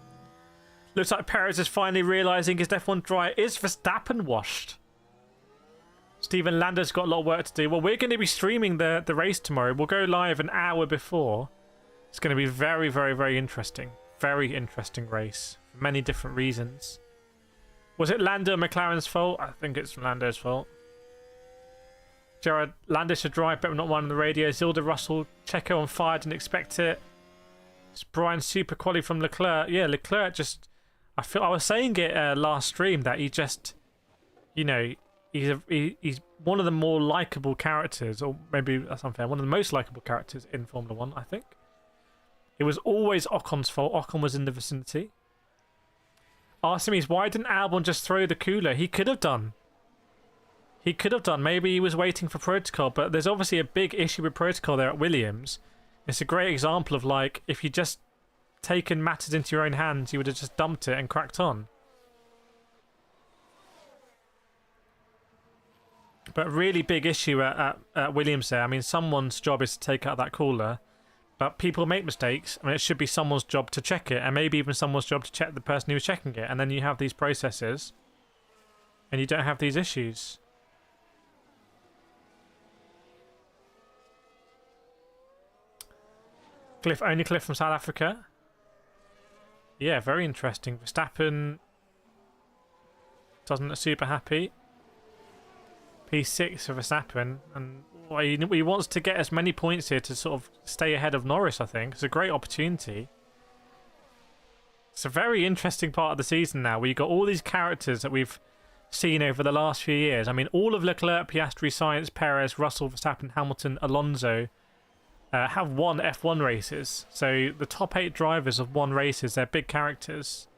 Looks like Perez is finally realising his F1 dry. Is Verstappen washed? Stephen Lando's got a lot of work to do. Well, we're going to be streaming the race tomorrow. We'll go live an hour before. It's going to be very, very, very interesting. Very interesting race. For many different reasons. Was it Lando McLaren's fault? I think it's Lando's fault. Gerard, Lando should drive better, not one on the radio. Zilda Russell, Checo on fire, didn't expect it. It's Brian super quality from Leclerc. Yeah, Leclerc just... I was saying it last stream that he just... You know, he's one of the more likeable characters, or maybe that's unfair, one of the most likeable characters in Formula 1, I think. It was always Ocon's fault. Ocon was in the vicinity. Artemis, why didn't Albon just throw the cooler? He could have done. He could have done. Maybe he was waiting for protocol, but there's obviously a big issue with protocol there at Williams. It's a great example of, like, if you just taken matters into your own hands, you would have just dumped it and cracked on. But really big issue at Williams there. I mean, someone's job is to take out that cooler. But people make mistakes. I mean, it should be someone's job to check it. And maybe even someone's job to check the person who was checking it. And then you have these processes. And you don't have these issues. Only Cliff from South Africa. Yeah, very interesting. Verstappen doesn't look super happy. P6 for Verstappen, and he wants to get as many points here to sort of stay ahead of Norris, I think. It's a great opportunity. It's a very interesting part of the season now, where you've got all these characters that we've seen over the last few years. I mean, all of Leclerc, Piastri, Sainz, Perez, Russell, Verstappen, Hamilton, Alonso have won F1 races. So the top 8 drivers have won races. They're big characters.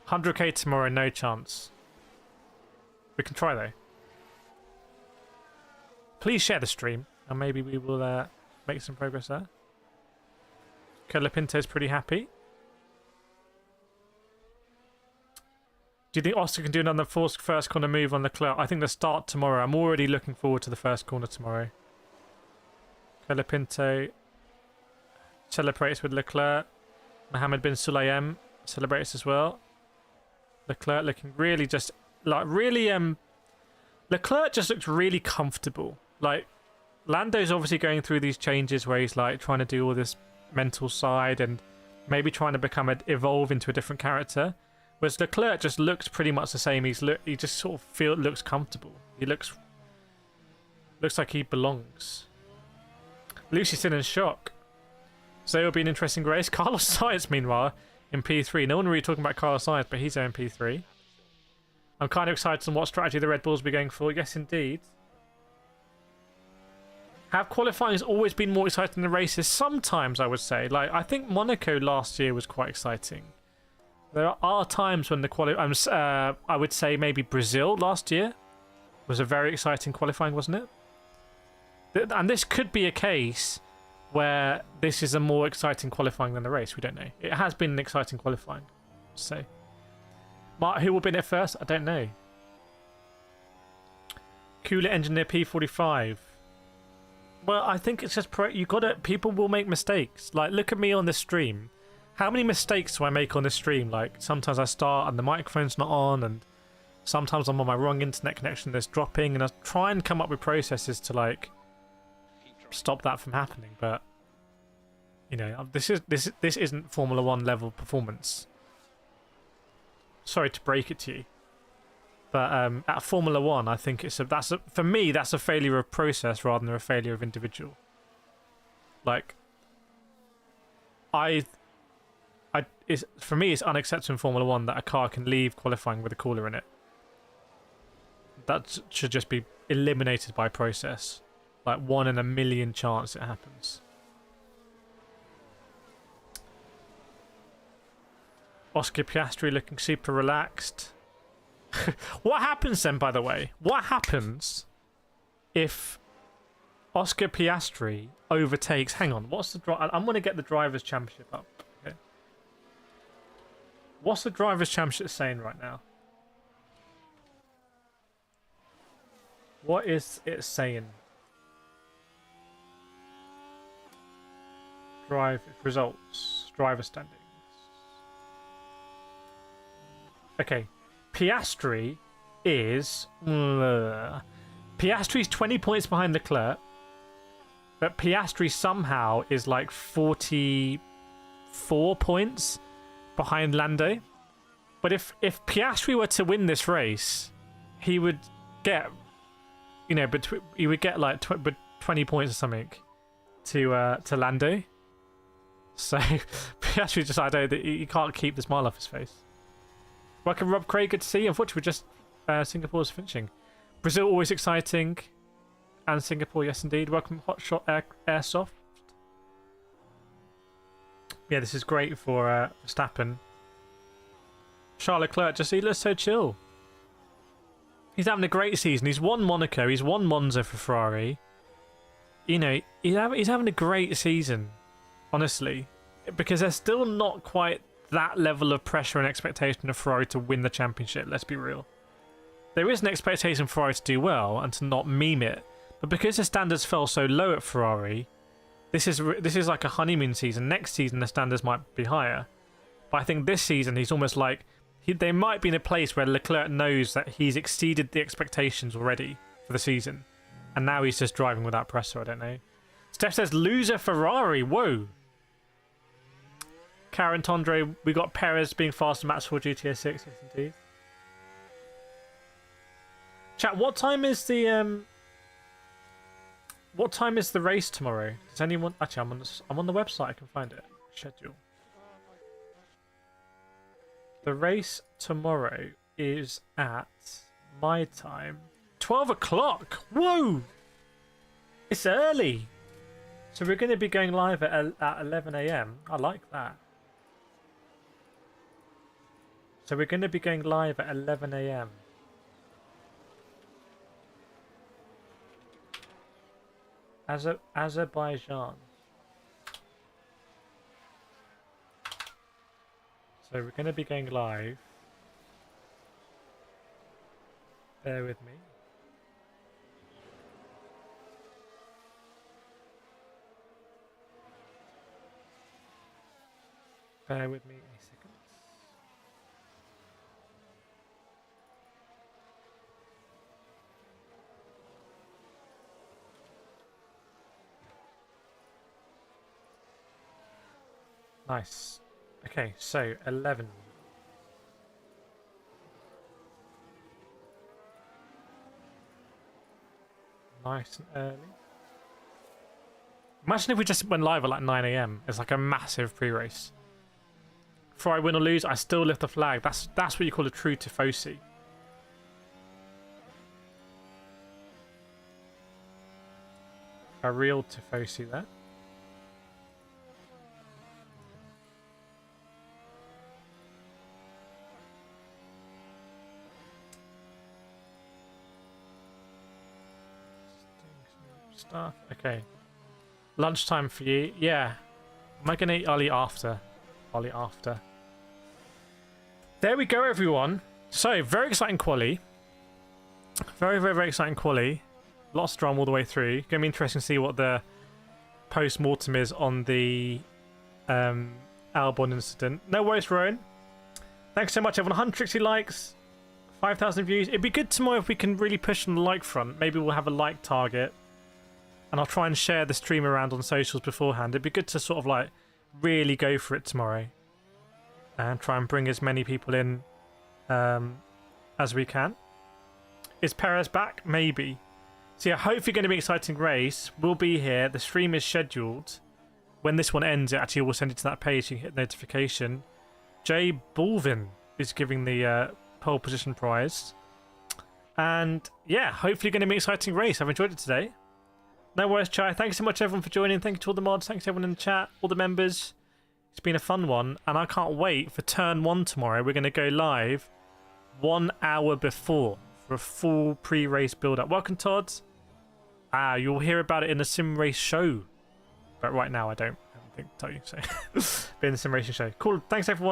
100k tomorrow, no chance. We can try though. Please share the stream, and maybe we will make some progress there. Colapinto's pretty happy. Do you think Austin can do another first corner move on Leclerc? I think the start tomorrow. I'm already looking forward to the first corner tomorrow. Colapinto celebrates with Leclerc. Mohammed bin Sulayem celebrates as well. Leclerc looking really just like really Leclerc just looks really comfortable. Like Lando's obviously going through these changes where he's like trying to do all this mental side and maybe trying to evolve into a different character. Whereas Leclerc just looks pretty much the same. He just sort of looks comfortable. He looks like he belongs. Lucy's still in shock. So it'll be an interesting race. Carlos Sainz, meanwhile, in P3. No one really talking about Carlos Sainz, but he's there in P3. I'm kind of excited on what strategy the Red Bulls will be going for. Yes, indeed. Have qualifying always been more exciting than races? Sometimes, I would say. Like, I think Monaco last year was quite exciting. There are times when the I would say maybe Brazil last year was a very exciting qualifying, wasn't it? And this could be a case where this is a more exciting qualifying than the race. We don't know. It has been an exciting qualifying. So, who will be in it first? I don't know. Cooler Engineer P45. Well, I think it's just people will make mistakes. Like, look at me on this stream. How many mistakes do I make on this stream? Like, sometimes I start and the microphone's not on, and sometimes I'm on my wrong internet connection that's dropping, and I try and come up with processes to like stop that from happening. But you know, this isn't Formula 1 level performance. Sorry to break it to you, but at Formula 1, I think for me that's a failure of process rather than a failure of individual. Like, for me, it's unacceptable in Formula 1 that a car can leave qualifying with a cooler in it. That should just be eliminated by process. Like 1 in a million chance it happens. Oscar Piastri looking super relaxed. What happens then, by the way? What happens if Oscar Piastri overtakes... Hang on, what's the... I'm going to get the Drivers' Championship up. Okay. What's the Drivers' Championship saying right now? What is it saying? Results. Driver standings. Okay. Piastri is... Piastri's 20 points behind Leclerc. But Piastri somehow is like 44 points behind Lando. But if Piastri were to win this race, he would get... You know, he would get like 20 points or something to Lando. So Piastri just, he can't keep the smile off his face. Welcome, Rob Craig. Good to see you. Unfortunately, just Singapore's finishing. Brazil always exciting, and Singapore, yes indeed. Welcome, Hotshot Airsoft. Yeah, this is great for Verstappen. Charles Leclerc, he looks so chill. He's having a great season. He's won Monaco. He's won Monza for Ferrari. You know, he's having a great season, honestly, because there's still not quite that level of pressure and expectation of Ferrari to win the championship. Let's be real. There is an expectation for Ferrari to do well and to not meme it, but because the standards fell so low at Ferrari, this is like a honeymoon season. Next season the standards might be higher, but I think this season he's almost like they might be in a place where Leclerc knows that he's exceeded the expectations already for the season, and now he's just driving without pressure. I don't know. Steph says, loser Ferrari. Whoa. Karen Tondre, we got Perez being fast in match for GTA 6. Yes, indeed. Chat, what time is the race tomorrow? Does anyone... Actually, I'm on the website. I can find it. Schedule. The race tomorrow is at my time 12 o'clock. Whoa! It's early. So we're going to be going live at 11 a.m. I like that. So we're going to be going live at 11 a.m. Azerbaijan. So we're going to be going live. Bear with me. Bear with me a second. Nice. Okay, so 11. Nice and early. Imagine if we just went live at like 9 a.m. It's like a massive pre-race. Before I win or lose, I still lift the flag. That's what you call a true tifosi. A real tifosi there. Stuff. Okay. Lunchtime for you. Yeah. Am I going to eat? I'll eat after. I'll eat after. There we go, everyone. So, very exciting quali. Very, very, very exciting quali. Lots of drama all the way through. Going to be interesting to see what the post-mortem is on the Albon incident. No worries, Rowan. Thanks so much, everyone. 160 likes. 5,000 views. It'd be good tomorrow if we can really push on the like front. Maybe we'll have a like target. And I'll try and share the stream around on socials beforehand. It'd be good to sort of like really go for it tomorrow. And try and bring as many people in as we can. Is Perez back? Maybe. So yeah, hopefully going to be an exciting race. We'll be here. The stream is scheduled. When this one ends, it actually will send it to that page. You can hit notification. Jay Bulvin is giving the pole position prize. And yeah, hopefully going to be an exciting race. I've enjoyed it today. No worries, Chai. Thanks so much, everyone, for joining. Thank you to all the mods. Thanks to everyone in the chat, all the members. It's been a fun one, and I can't wait for turn 1 tomorrow. We're going to go live 1 hour before for a full pre-race build-up. Welcome, Todd. You'll hear about it in the sim race show, but right now I don't think to tell you. So, be in the sim racing show. Cool. Thanks, everyone.